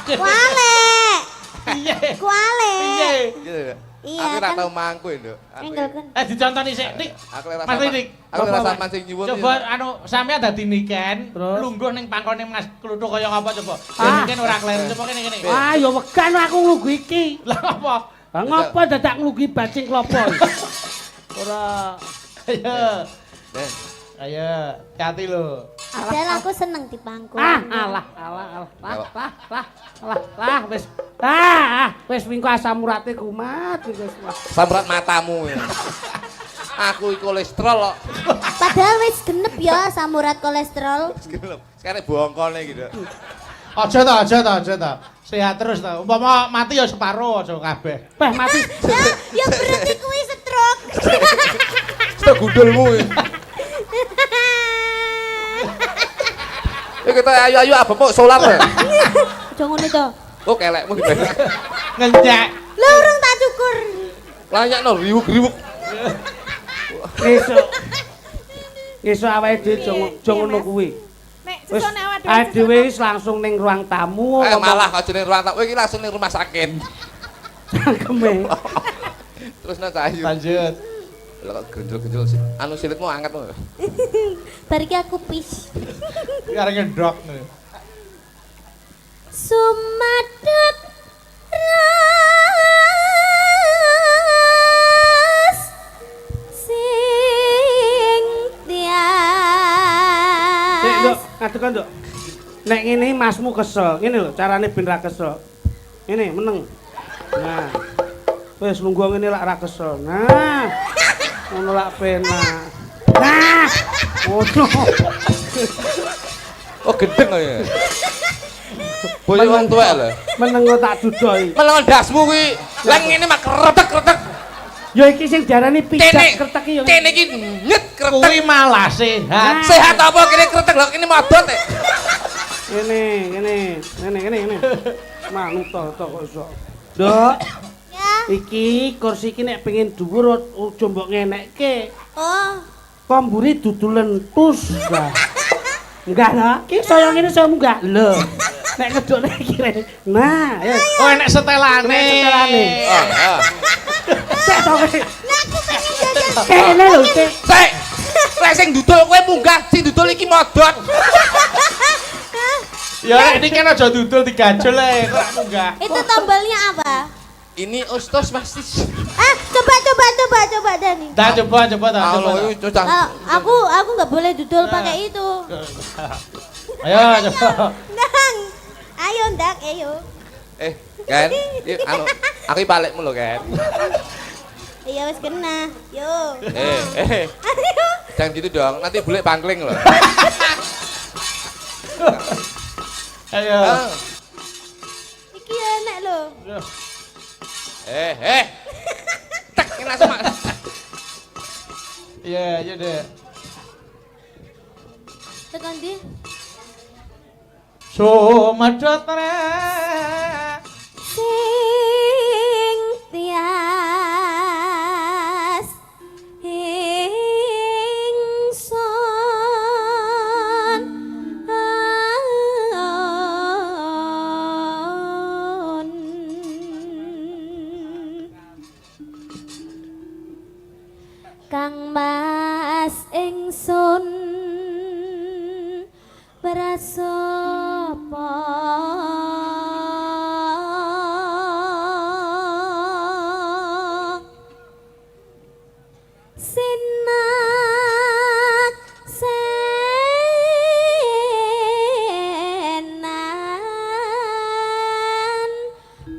Kuale. Piye? Kuale. Piye? Iya, Aku ora kan. tau mangku Nduk. Enggak kan. Dicontoni sik, Dik. Aku ora Mas Dik. Aku ora sampean sing nyuwun. Coba anu sampean dadi niken, Terus? lungguh ning pangkone Mas Kluthuk kaya apa coba. Ah. Niken ora kleru coba kene. Ah ya wegan aku nglugu iki. Lah apa? Lah ngopo dadak nglugi bacing klopo? Ora Ayo. Den, Ayo, hati lho. Padahal aku seneng dipangku. alah wis. Wis wingko asam urate kumat wis. samrat matamu. Aku iki kolesterol kok. Padahal wis genep ya samurat kolesterol. Sekarang bongkone gitu. Aja ta. Sehat terus ta. Umpama mati ya separo aja kabeh. Peh mati. Ya berarti kuwi stroke. Stok gundulmu. Kita ayu-ayu apa mau solar ya? Jangan itu. Oh kelekmu gimana? Ngenyek. Lah urung tak cukur. Lanyak no riwuk-riwuk. Esuk awake dhewe aja ngono kuwi. Nek sesone awak Dhewe wis langsung ning ruang tamu. Malah aja ning ruang tamu iki langsung ning rumah sakit. Cangkeme. Terus nang Cahayu. Lanjut. Lah kok gendul-gendul sih. Anu silitmu angkat lho. Bariki aku pis. Karo ngendok. Sumadep ras sing tias. Sik, Nduk, ngadeg kok, Nduk. Nek ngene masmu kesel, ngene lho carane ben ra kesel. Ngene meneng. Nah. Wis lungguh ngene lak ra kesel. Nah. Ngono lak penak. Nah. Ngono. Oh gendeng kok ya. Boyo wong tuwek lho. Meneng kok tak dudoi. Melengan dasmu kuwi. Lah ngene mak kretek-kretek. Ya iki sing diarani pijak kretek iki ya. Kene iki nyet kretek. Kuwi malah sehat. Sehat apa kene kretek lho kene modot e. Ngene. Manut to kok iso. Nduk, Ya. iki kursi iki nek pengen dhuwur aja mbok ngenekke. Oh, Kok mburi dudu lentus. Enggak lah, iki saya ngene saya munggah. Lho. Nek ngedukne iki. Nah, ya. Oh enek setelane. Enek setelane. Ah. Sik to kowe. nah aku pengen jajan. Kene lho, Sik. Sik. Lek sing dudul kowe munggah, sing dudul iki modot. Ya nek iki kan aja dudul digajol ae kok munggah. Itu tombolnya apa? Ini ostos mastis. Coba Dani. Dah coba dah. Allah itu cang. Aku nggak boleh dudul pakai itu. Ayo coba. Ndang. Ayo Ndang, ayo. Kan, anu, aku balikmu lho, kan. Iya wis kena. Yo. Ayo. Jangan gitu dong, nanti bulik bangkling loh. Ayo. Iki enak lho. Tak, ini langsung mak. Iya deh. Tekan ndi? Sumadep Sing tias ingsun Kang Mas ingsun berasapa senan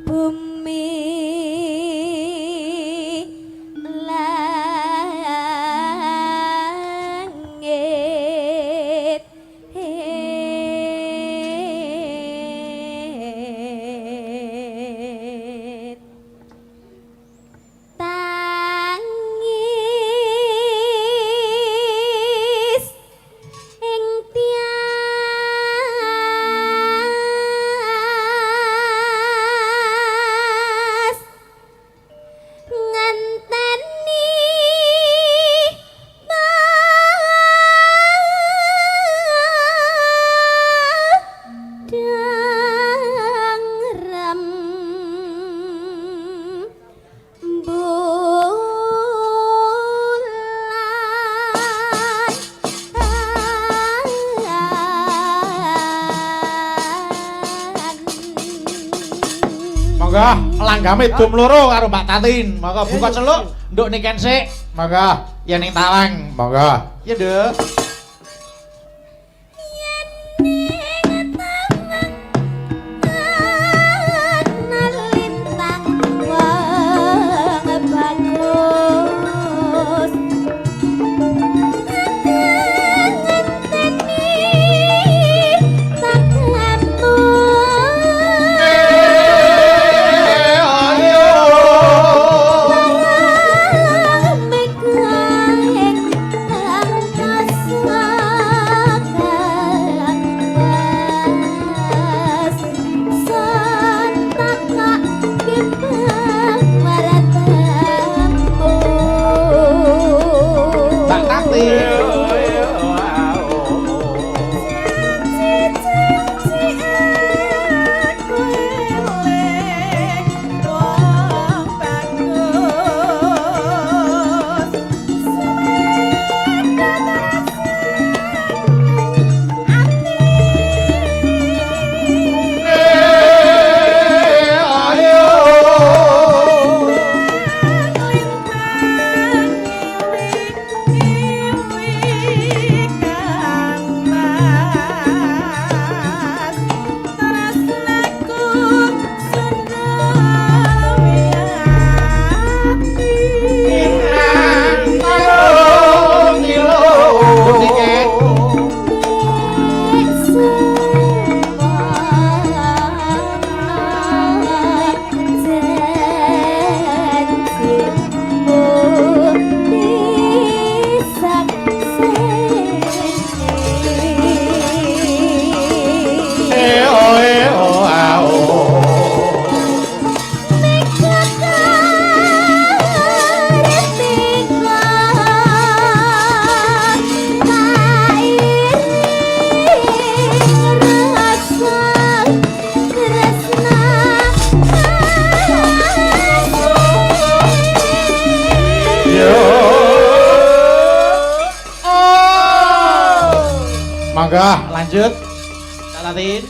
bumi langit tangis ing tias nganteni dangrem Monggo langgame dum loro karo Mbak Tatin. Monggo buka celuk, nduk niken sik. Monggo yen ning tawang. Monggo. Ya, Nduk. lintang wong bagus Ayo. monggo lanjut. Catatin.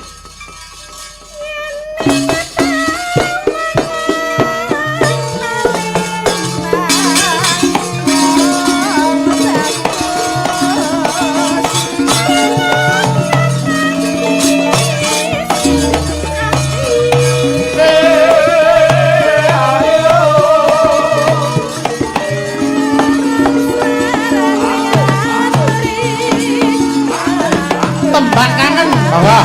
Tembang kangen. Monggo.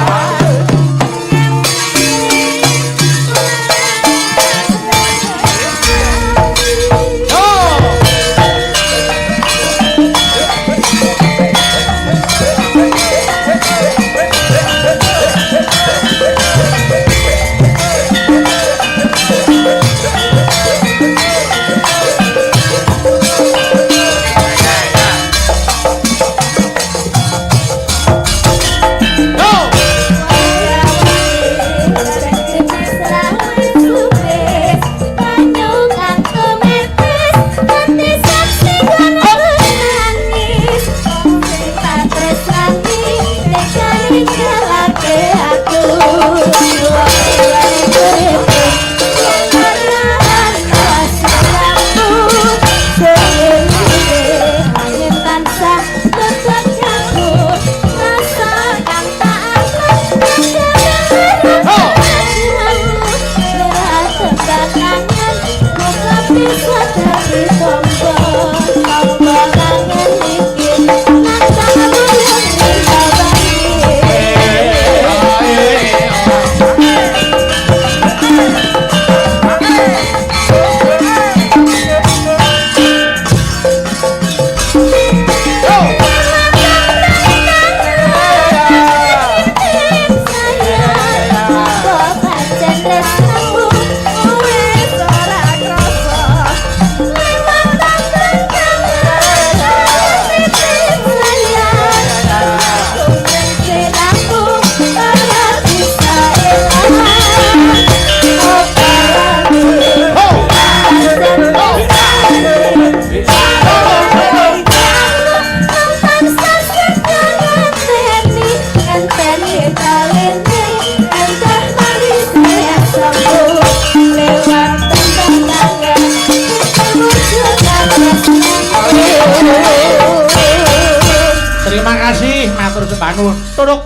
Terima kasih, matur sembah nuwun. Turuk,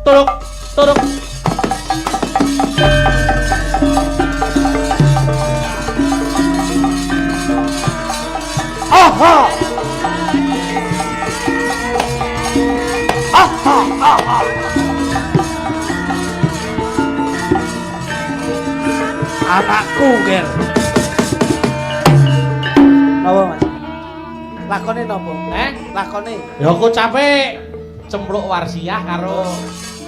turuk, turuk. Aha! Aha, aha. Anakku, Ger. Napa, Mas? Lakone napa? Lakone. Ya aku capek cempluk warsiah karo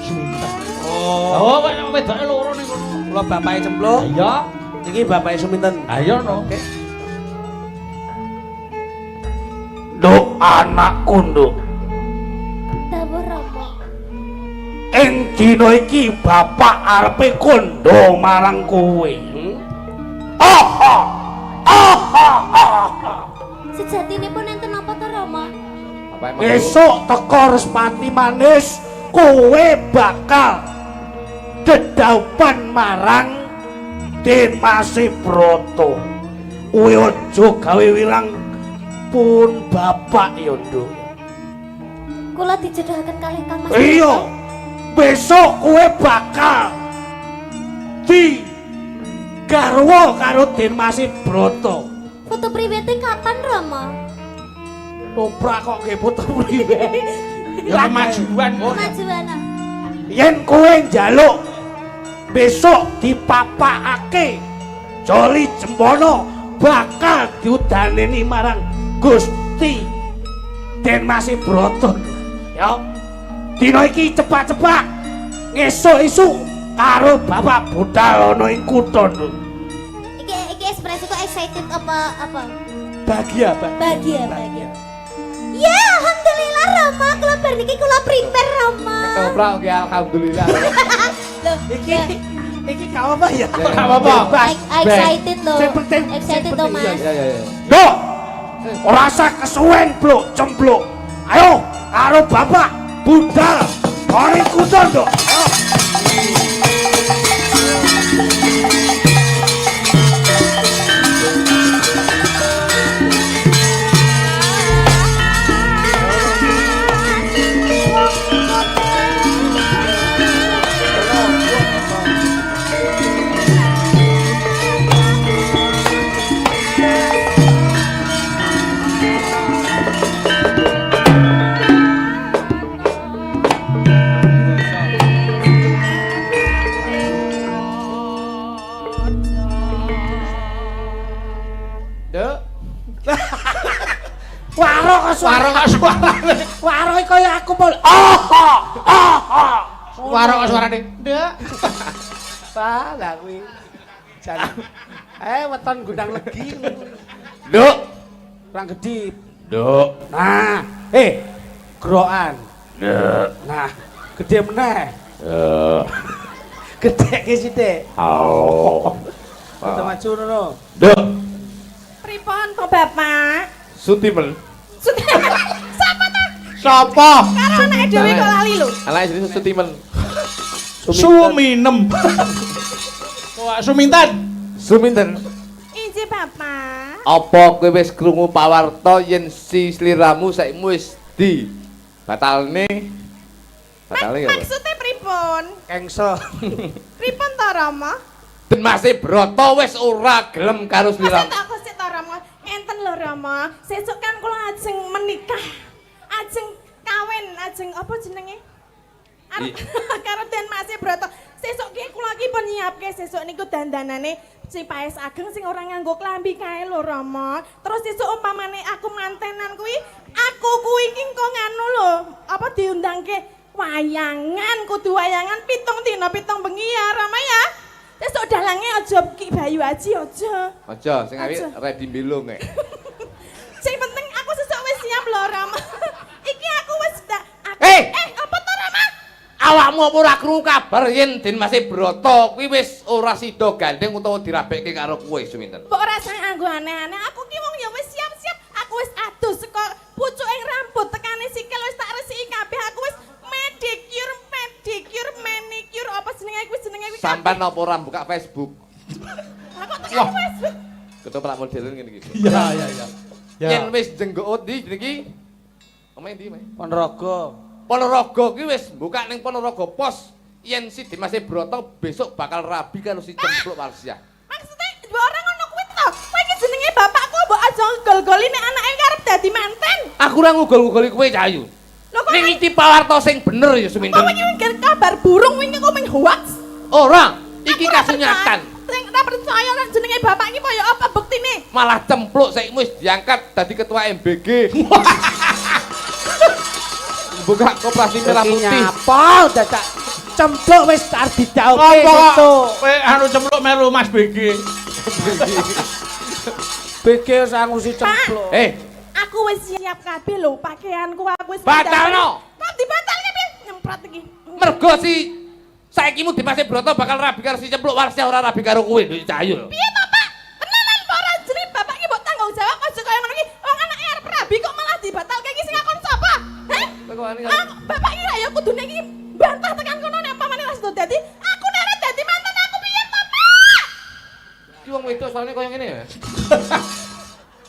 Suminten. Oh, wedoke loro ning kono. Kula bapake cempluk. Iya. Iki bapake Suminten. Ayo no. Oke. Nduk anakku nduk. Dawuh Rama. Ing dina iki bapak arepe kondo marang kowe. Aha! Aha! Aha! Sejatinipun enten apa to Rama? Besok teko Respati manis kowe bakal dedaupan marang Demase Broto. Kowe aja gawe wirang pun bapak ya nduk. Kula dijodohaken kalih Kang Mas. Iya. Besok kowe bakal di garwa karo Demase Broto. Foto priwete kapan Rama? Toprak kok nggih foto priwe. Ya kemajuan. Kemajuan. Yen kowe njaluk besok dipapakake Joli Jempono bakal diudaneni marang Gusti Demase Broto. Ya. Dina iki cepat-cepat ngesuk-esuk karo Bapak budal ana ing kutha. Iki ekspresiku excited apa? Bahagia, Pak. Bahagia. Ya, alhamdulillah Rama, kula bar niki kula prepare Rama. Ketoprak oke alhamdulillah. Loh, Iki gak apa ya? Gak apa-apa. excited loh. Sing penting, Excited loh Mas. Ya. Nduk. Ora usah kesuwen, Bluk, cempluk. Ayo karo Bapak budal Nduk. Nduk. Waro kok Suara kok suarane. Waro iki kaya aku pol. Suara kok suarane. Nduk. Salah kuwi. Jan. Weton gundang legi. Nduk. Kurang gedip. Nduk. Nah, grokan. Nduk. Nah, gede meneh. Nduk. Gede ki sithik. Au. Kita maju ngono. Nduk. Pripun to Bapak? Sutimen. Sapa ta? Sapa? Karo anake dhewe kok lali lho. Ala jenenge Sutimen. Suminem. Wah, Suminten. Suminten. Inji Bapak. Apa kowe wis krungu pawarta yen si sliramu saiki wis di batalne? Batale ya. Maksudnya pripun? Kengso. Pripun to Rama? Den Masih Brata wis ora gelem karo Maksud sliramu. aku sik to Rama. Enten lho Rama. Sesuk kan kula ajeng menikah. Ajeng kawin, ajeng apa jenenge? Karo Den Masih Brata. Sesuk ki kula ki pun nyiapke sesuk niku dandanane si paes ageng sing ora nganggo klambi kae lho Rama. Terus sesuk umpamane aku mantenan kuwi, aku kuwi ki engko nganu lho, apa diundangke wayangan, kudu wayangan 7 dina 7 bengi ya Rama ya. Sesuk dalange aja Ki Bayu Aji aja. Aja sing awit Aja. ready mbelung nek. Sing penting aku sesuk wis siap lho Rama. Iki aku wis apa to Rama? Awakmu apa ora krungu kabar yen Den Masih Brata kuwi wis ora sida gandeng utawa dirabekke karo kowe Suminten? Mbok ora sang anggo aneh-aneh. Aku ki wong ya wis siap-siap. Aku wis adus saka pucuking rambut tekane sikil wis tak resiki kabeh. Aku wis pedicure, manicure apa jenenge kuwi kuwi. Sampan apa ora buka Facebook? Aku tekan Facebook. Ketoprak modern ngene iki. Iya. Yen wis jenggot di iki. Omae ndi, Mas? Ponorogo. Ponorogo ki wis buka ning Ponorogo Pos. Yen si Masih Brata besok bakal rabi karo si Cempluk Warsiah. Maksudnya mbok ora ngono kuwi to. Kowe iki jenenge bapakku mbok aja gol-goli nek anake karep dadi manten. Aku ora ngugol-ugoli kowe Cahayu. Lho kok Ning iki pawarta sing bener ya Suminten. kok iki kabar burung wingi kok ming hoax. Ora, iki kasunyatan. Sing ora percaya nek jenenge bapak iki kaya apa buktine? Malah Cempluk saiki wis diangkat dadi ketua MBG. Buka koperasi merah Iki putih. nyapa dadak cempluk wis arep dijauke Apa? itu. Kowe anu Cempluk melu Mas BG. BG sangusi cempluk. Aku wis siap kabeh lho pakaianku aku wis Batalno. Kok dibatalke piye? Nyemprot iki. Mergo si saiki mu Masih Brata bakal rabi karo si Cempluk Warsiah ora rabi karo kowe lho Cahayu. Piye to, Pak? Tenanan apa ora jenenge bapak iki mbok tanggung jawab aja kaya ngono iki. Wong anake arep rabi kok malah dibatalke iki sing akon sapa? Heh? Bapak iki ya kudune iki bantah tekan kono nek pamane wis dadi aku nek ora dadi mantan aku piye to, Pak? Ki wong wedok soalnya kaya ngene ya.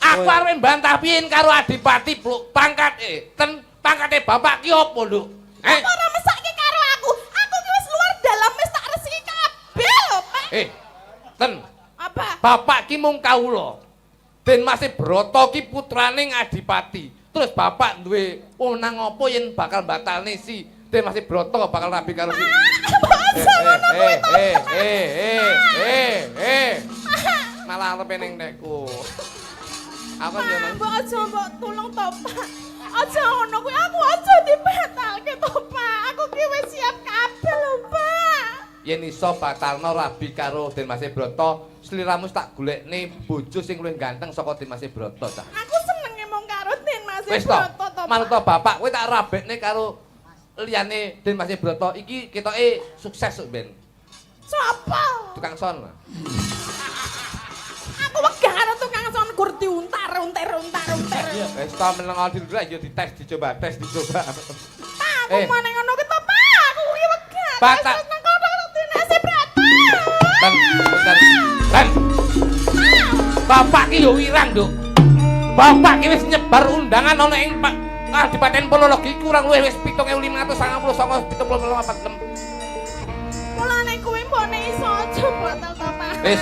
Aku arep mbantah piye karo Adipati pangkat pangkate bapak ki opo lho? Apa ora mesake karo aku? Aku ki wis luar dalam wis tak resiki kabeh lho, Pak. Ten, Apa? bapak ki mung kawula. Den Masih Brata ki putraning Adipati. Terus bapak duwe wewenang apa yen bakal batalne si Den Masih Brata bakal rabi karo si. Malah arep ning nekku. Aku yo nang Mbok aja mbok tulung to, Pak. Aja ngono kuwi aku aja dibatalke to, Pak. Aku ki wis siap kabeh lho, Pak. yen iso batalno rabi karo Den Masih Brata, sliramu tak golekne bojo sing luwih ganteng saka Den Masih Brata ta. Aku senenge mung karo Den Masih Wis to, Brata to. manut bapak kowe tak rabekne karo liyane Den Masih Brata iki ketoke sukses kok ben. Sapa? Tukang son. Aku wegah karo tukang son gur diuntar-untir. Wis to meneng dulu yo dites dicoba. Pak, aku meneng ngono ki to, Pak. Aku ki Batak. Ten. Bapak ki yo wirang, Nduk. Bapak ki wis nyebar undangan ana ing Kadipaten Ponorogo kurang luwih wis 7599,76. Mulane kuwi mbone iso aja batal to, Pak. Wis,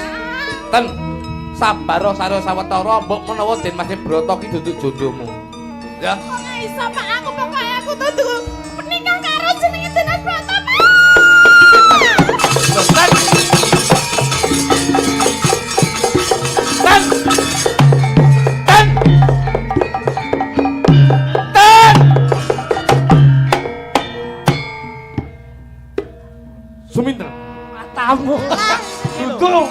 ten. Sabar sare sawetara mbok menawa Den Mas Broto ki duduk jodohmu. Ya. Kok gak iso, Pak? Aku pokoke aku tuh menikah karo jenenge Den Mas Broto, Pak. Ten. Suminten. Matamu. Duduk.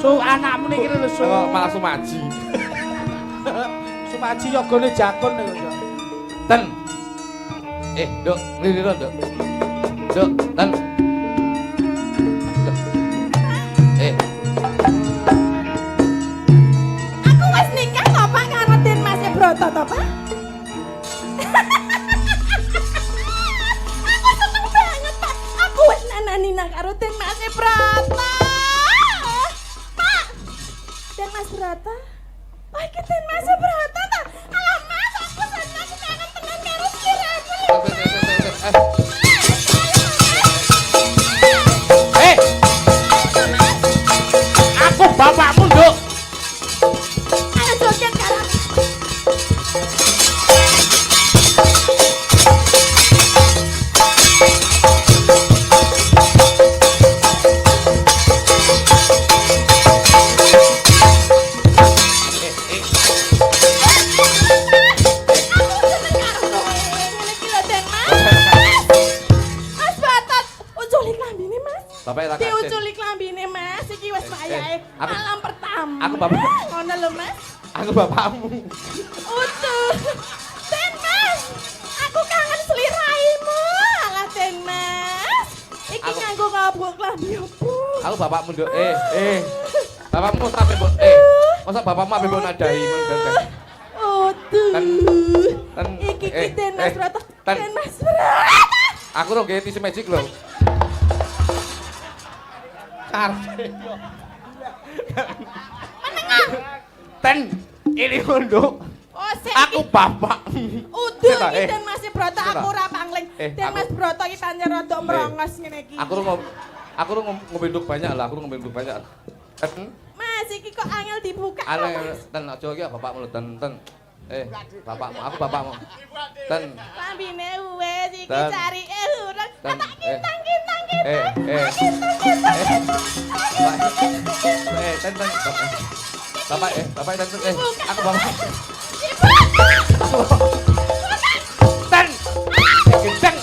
So anakmu niki lho so. Malah Sumaji. Sumaji yogane jakun niku. Ten. Nduk, nglirira, Nduk. Nduk, ten. Nduk. Aku wis nikah to, Pak, karo Den Mas Broto to, Pak. Aku seneng banget, Pak. Aku wis nanani nang karo Den Mas Broto. Pak. Den Mas Broto. Oh, iki Den Mas Broto to. Alah, Mas, aku seneng banget tenan karo sliramu. Aku bapakmu, Nduk. Ayo joget karo aku. Bapak diuculi klambine Mas, iki wis wayahe malam pertama. Aku bapak. Ngono lho Mas. Aku bapakmu. Utuh. Den Mas, aku kangen sliraimu. Alah Den Mas. Iki nganggo ngabuk klambi opo? Aku bapakmu, Nduk. Bapakmu sampe mbok masa bapakmu ampe mbok nadahi men. Utuh. Ten. Iki Den Mas Broto. Ten. Den Mas Broto. Aku ro gawe tisu magic lho. Menengan. Ten, ini Nduk. Oh, Aku bapak. Uduh Seta, iki Den Mas Broto Seta. aku ora pangling. Den Mas Broto iki pancen rada mrongos ngene iki. Aku ro ngombe nduk banyak lah, aku ro ngombe nduk banyak. Ten. Mas iki kok angel dibuka. Ana ten aja iki bapakmu lho ten. Bapakmu, aku bapakmu. Ten. Lambine wis iki Ten. carike urang. Ten. Tak kintang-kintang Ten. Bapak ten. Aku bapak. Ten. Kenceng.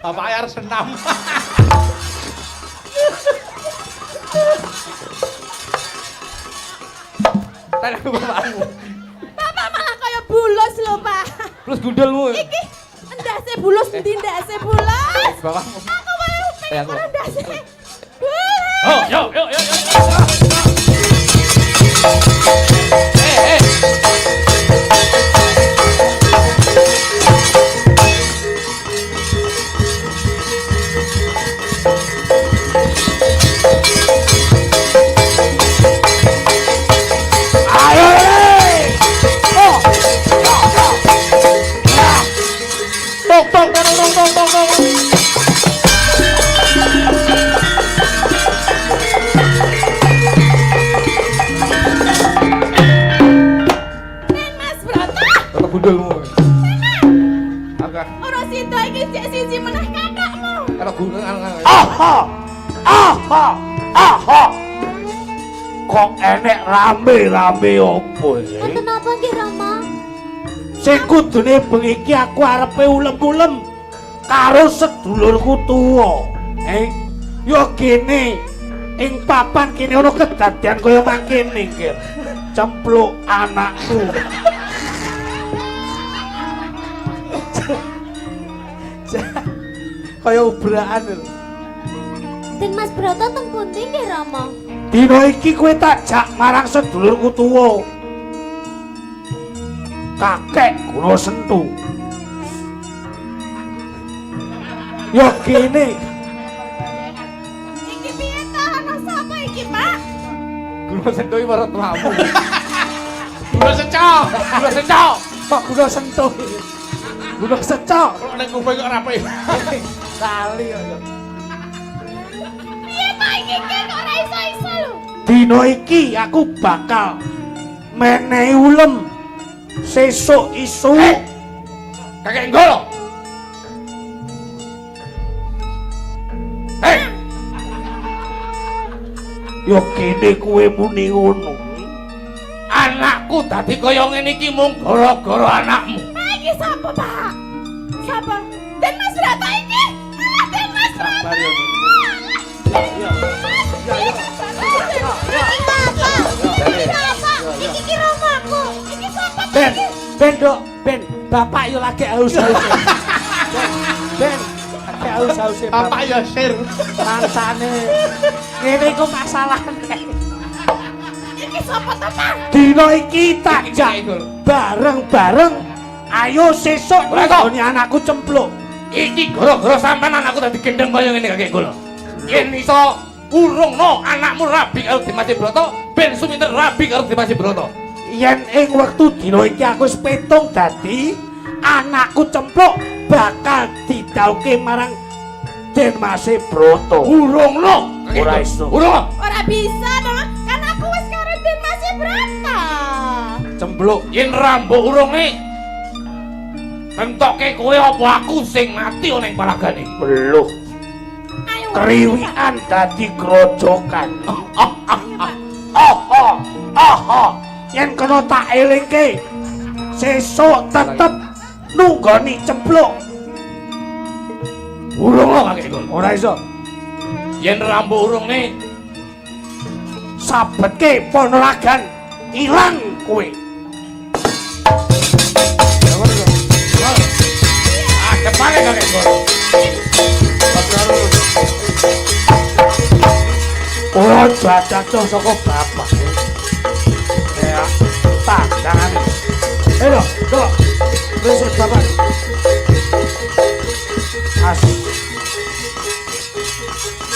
Bapak arep senam. Ten aku bapakmu. Bapak malah kaya bulos lho, Pak. Terus gundulmu. Iki ndase bulos endi ndase bulos? Bapakmu. Aku wae upik Aku. karo ndase. Oh, yo. Den Mas Broto. Tetep gundulmu. Agak Ora sida iki sik siji meneh kakakmu. kalau gundul Aha. Kok enek rame-rame opo iki? Kenapa nggih Rama? Sing kudune bengi iki aku arepe ulem-ulem karo sedulurku tuwa. Yo kene ing papan kene ono kedadian kaya mangkene iki. Cempluk anakku. Kaya ubraan lho. Den Mas Broto teng pundi nggih Rama? Dina iki kowe tak jak marang sedulurku tuwa. Kakek Guna Sentu. Yo kene. Iki piye ta ana sapa iki, Pak? Guna Sentu iki marang tuamu. Guna secok. Guna secok. Kok Guna Sentu. Guna secok. Kok ning kuping kok rapi. Kali yo. Piye Pak iki kok ora iso-iso lho? Dina iki aku bakal menehi ulem sesuk isu. Kakek Nggolo. Hei, Yo kene kowe muni ngono. anakku dadi kaya ngene iki mung gara-gara anakmu. Pak iki sapa, Pak? Sapa? Den Mas Brata iki? Den Mas Brata. Iki ki romaku. Iki sapa? Ben dok, Ben, bapak yo lagi haus-haus. Ben, lagi haus-haus. Bapak ya sir. Mangsane. Ngene iku masalahne. Iki sapa to, Pak? Dina iki tak jak bareng-bareng. Ayo sesuk nggone anakku cempluk. Iki gara-gara sampean anakku dadi gendeng kaya ngene Kakek Nggolo. Yen iso urungno anakmu rabi karo Dimas Broto, ben suminten rabi karo Dimas Broto. Yen ing wektu dina iki aku wis petung dadi anakku cempluk bakal didhauke marang Dimas Broto. Urungno. Ora iso. Urung. Ora bisa dong, kan aku wis karo Den Mas Brata. Cempluk. Yen rambuk urunge entoke kowe apa aku sing mati ana ing palagane. Beluh. Ayo. Kriwikan dadi grojokan. Yen kena tak elingke sesuk tetep nunggoni cempluk. Urungno Kakek Nggolo. Ora iso. Yen rambuk urunge Sabetke Ponorogan ilang kowe. Depane Kakek Nggolo. Ora jajah saka bapak. Ya, tandangan. Ayo, dok. Wis bapak. As.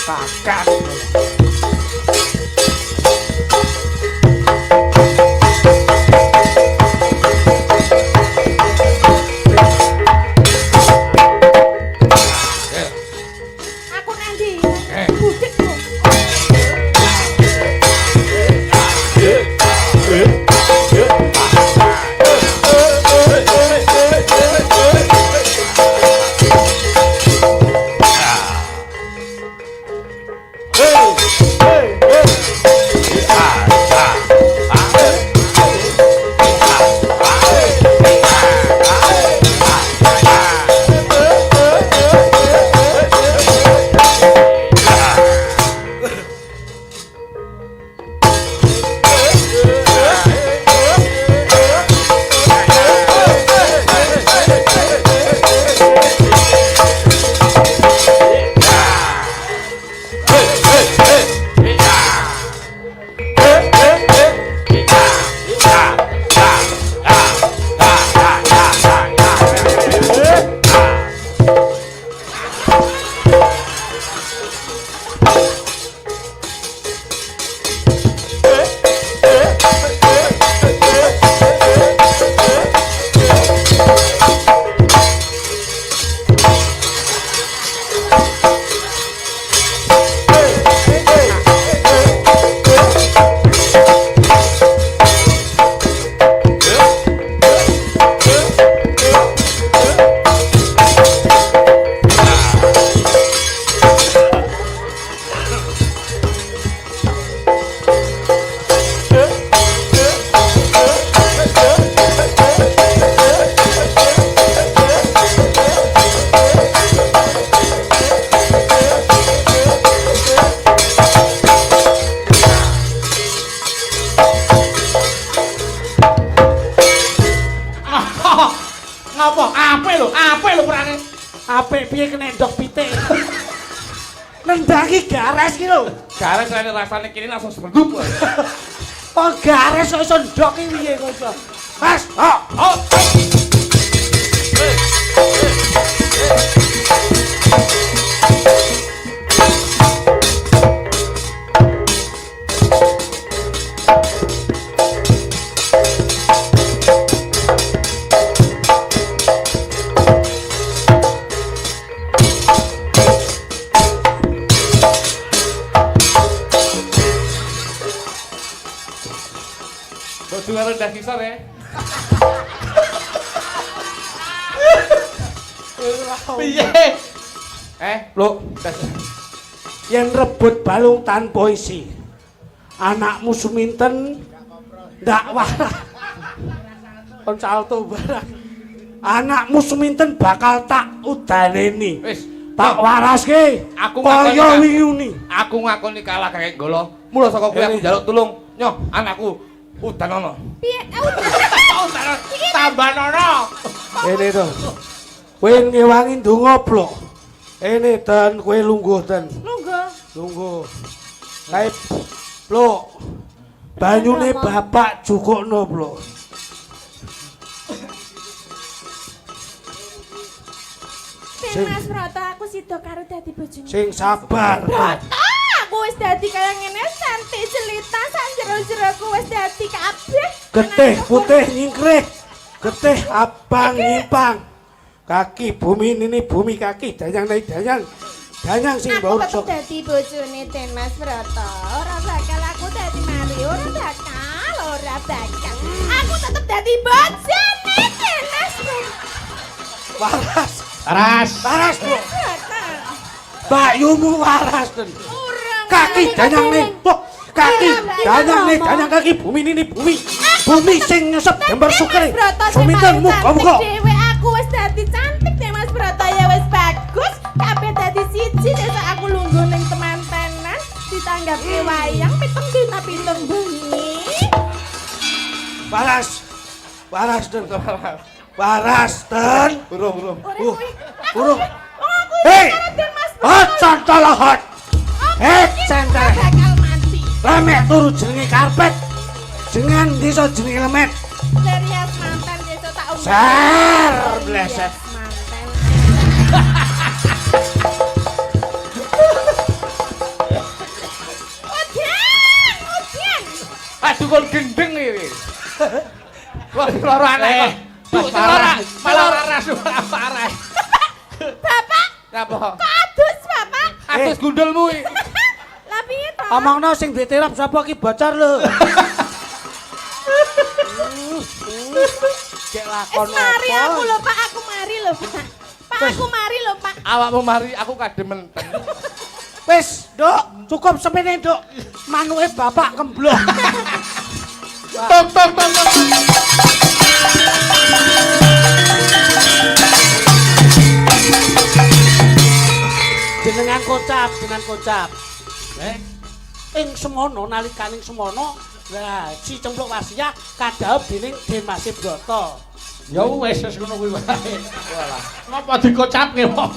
Kakak. Aku nanti. Eh. Budekku. Ngapa? Apik lho perange. Apik piye kena ndok pitik. Nendangi gares ki lho. Gares rasane kene langsung sredup. Oh gares kok iso ndok ki piye kok iso. Mas, oh. Baju rendah kisar ya. Piye? Lo, Yen rebut balung tanpa isi. Anakmu suminten ndak waras. Kon salto barang. Anakmu suminten bakal tak udaneni. wis, Tak waraske. Aku kaya ngakoni- wingi. aku ngakoni kalah kakek golo. Mula saka kuwi aku njaluk tulung. Nyoh, anakku udanono. Piye? Tambah nono. Ini to. Kowe ngewangi ndonga blok. Ini ten kowe lungguh ten. Lungguh. Kae blok. Banyune bapak jukukno blok. Ben Mas Broto aku sida karo dadi bojone. Sing sabar. Aku wis dadi kaya ngene cantik jelita sak jero-jeroku wis dadi kabeh. Getih putih nyingkrih. Getih abang nyimpang. Kaki bumi ini bumi kaki danyang naik danyang. Danyang sing Aku baur tetep sok. dadi bojone Den Mas Broto. Ora bakal aku dadi mari, ora bakal. Aku tetep dadi bojone Den Mas Broto. Waras. Taras. Blok. Bayumu waras ten. Ora. Kaki danyang nih. Loh, kaki danyang nih danyang kaki bumi ini bumi. Bumi sing nyesep gambar sukre. Suminten muga-muga. Dewe aku wis dadi cantik Den Mas Broto ya wis bagus. Kabeh dadi siji desa aku lungguh ning temantenan ditanggapi wayang pitung dina pitung bengi. Waras. Waras ten. Waras ten. Burung. Burung. Aku Hei. karo Den Mas Hot cantolahot. Center. bakal mati. Lemek turu jenenge karpet. Jenengan desa jenenge lemet. Serias mantan desa tak undang. Ser bleset. Mantan. Udian. Aduh kon gendeng iki. Wah, loro anak. Mas parah. Malah waras parah. Bapak, Napa? kok adus Bapak? Atus gundulmu iki. Lah piye to? Omongno sing ditirap sapa ki bocor lho. Cek lakon Mari aku apa? lho Pak, aku mari lho Pak. Pak aku mari lho Pak. Awakmu mari aku kadementen. Wis, Nduk, cukup semene, Nduk. Manuke bapak kemblok. Tok. Jenengan kocap. Ing semono nalikaning semono, lah si Cempluk Wasia kadhaup dening Den Masih Broto. Ya wis ngono kuwi wae. Walah. Ngapa dikocapke wong?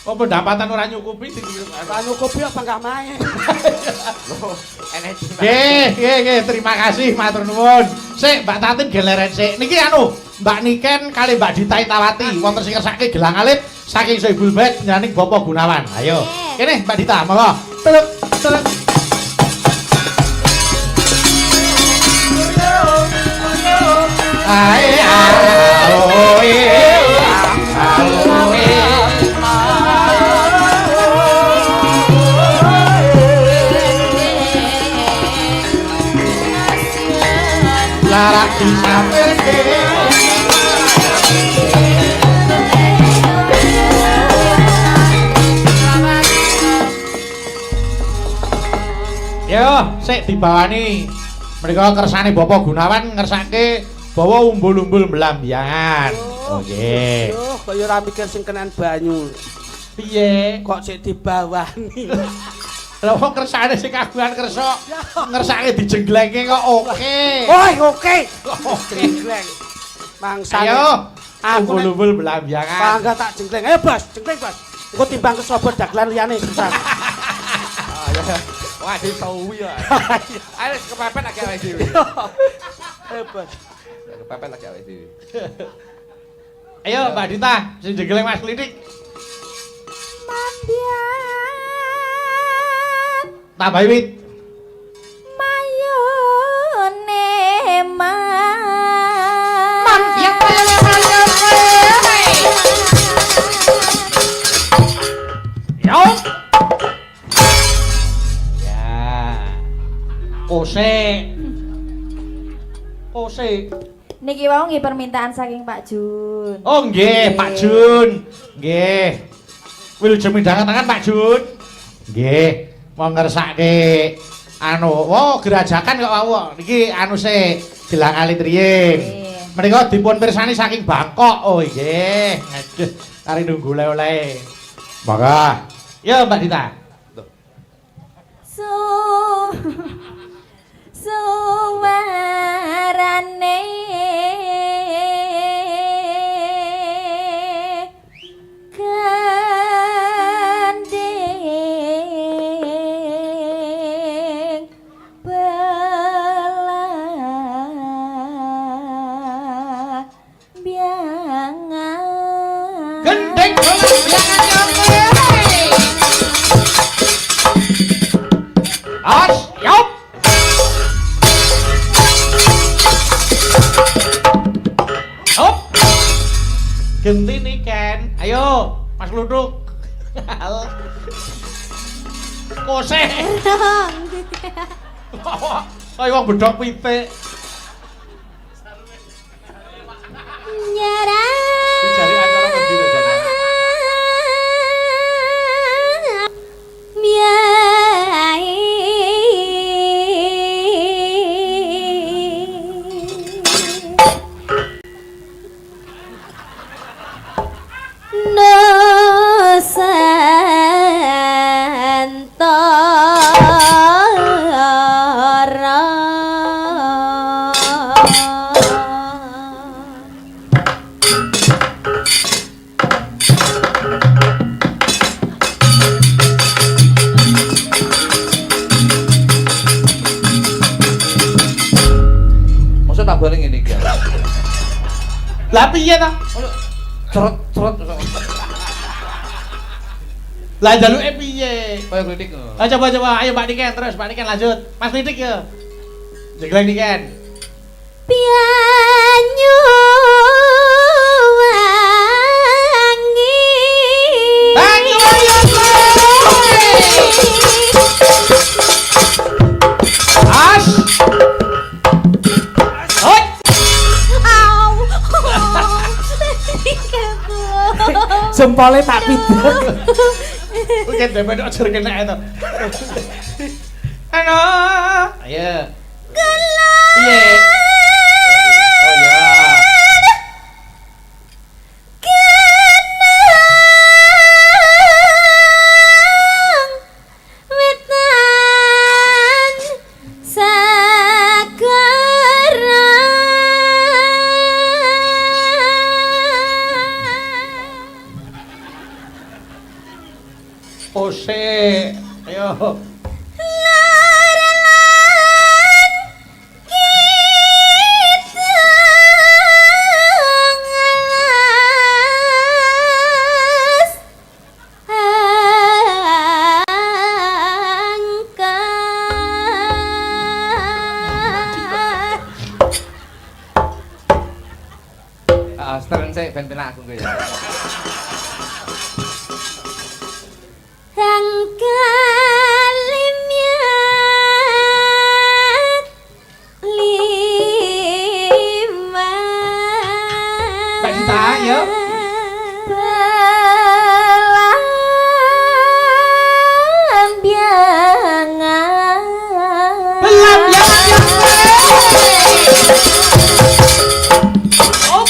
Apa pendapatan ora nyukupi Anu kopi apa enggak main? Nggih, terima kasih matur nuwun. Sik, Mbak Tatin geleren sik. Niki anu, Mbak Niken kali Mbak Dita Itawati wonten sing kersake gelang alit saking Soebul Bed nyaning Bapak Gunawan. Ayo. Kene Mbak Dita, monggo. Teluk. Ae Lara disampirke Yo, sik dibawani. Menika kersane Bapak Gunawan ngersake bawa umbul-umbul melambyangan. Oke. Duh, kaya ora mikir sing kenan banyu. Piye? Kok sik dibawani? Lah wong kersane sing kagungan kersa ngersake dijenglenge kok oke. Oi, oke. Oke. Jengkleng. Mangsa. Ayo, Aku umbul-umbul melambyangan. bangga tak jengkleng. Ayo, Bos, jengkleng, Bos. Engko timbang kesobot dagelan liyane susah. Wah, di sawi ya. Ayo kepepet lagi awake dhewe. Hebat. Kepepet lagi awake dhewe. Ayo Mbak Dita, sing jegeleng Mas Klitik. Mandian Tambah wit. mayone Mandian Yo. Ya. Kose. Niki wau nggih permintaan saking Pak Jun. Oh nggih, Pak Jun. Nggih. Wilujeng midhangan tangan Pak Jun. Nggih, mau ngersake gerajakan kok wau. Niki anu sik gelang alit riyin. Menika dipun pirsani saking Bangkok. Oh nggih. Aduh, kari nunggu oleh-oleh. Monggo. Ya Mbak Dita. Suwarane gandeng belah biangan Gendeng bola biangan As, yop. Hop. Genti nih Ken. Ayo, Mas Luduk. Kose. Kayak wong bedhok pitik. nyerang Dicari acara ngendi to jane? Maksud tabane ngene iki. Lah piye ta? Ceret. Lah jaluke piye? Kaya kritik. Coba ayo Mbak Niken terus, Mbak Niken lanjut. Mas Nidik ya. Jegleng Niken. pianyu wangi Banyu As. Hoi. au Jempole tak pidhek. Oke, demen aja kena itu. Halo. Ayo. Iya. Oh ya. wetan sakaran Ose. Ayo. Steren sik ben penak aku ya. Kalimyat lima Mbak Dita, ya. Belambiangan Belambiangan. Oh.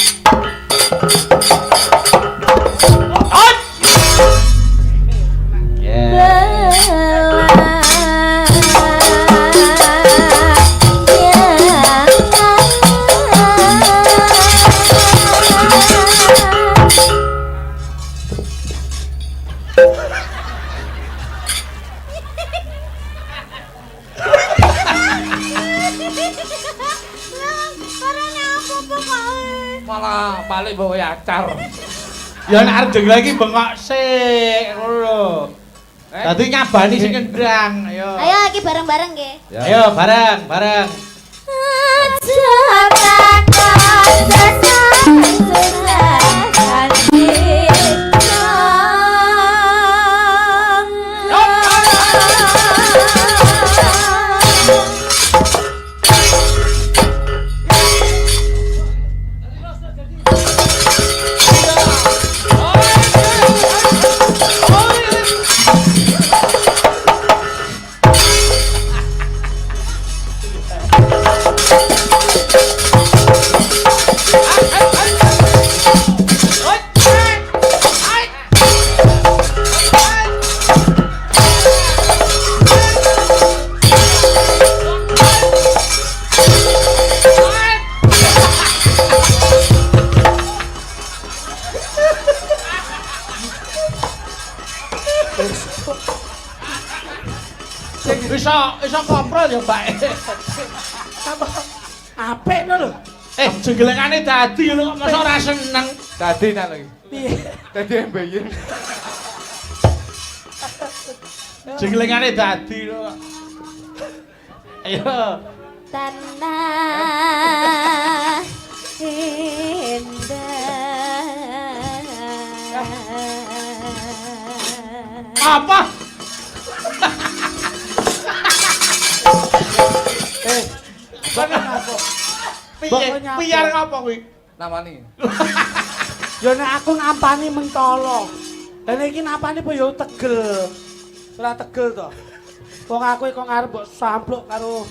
balik bawa acar. Ya nek arep jenggel iki bengok sik ngono lho. Dadi nyabani sing ngendang, ayo. Ayo iki bareng-bareng nggih. Ayo bareng. Iso koprol ya, Mbak. Apik no lho. Jenggelengane dadi ngono kok masa ora seneng. Dadi nak lagi. Piye? Dadi mbeyen. Jenggelengane dadi lho. Ayo. Tanah indah. Apa? Piye ngapa kuwi? Namani. Ya nek aku ngampani mentolo. Lah nek iki nampani po ya tegel. Ora tegel to. Wong aku kok ngarep mbok sampluk karo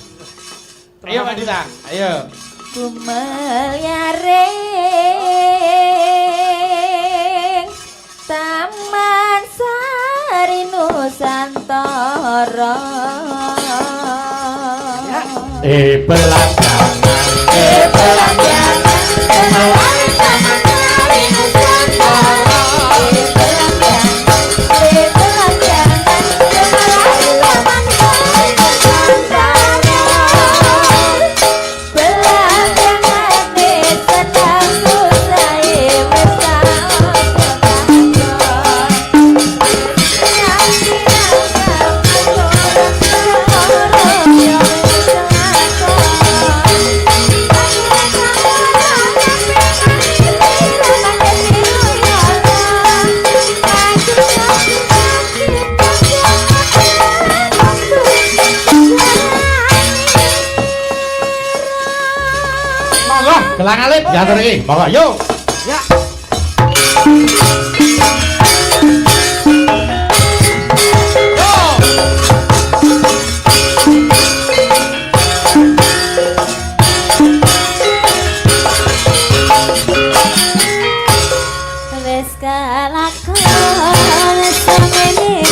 Ayo Mbak Dita, ayo. Kumeliaring Taman Sari Nusantara. Belanjangan, gelang alit, diatur iki, monggo, yuk. ya. Wes kalakon samene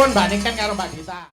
nuwun Mbak Niken karo Mbak Dita.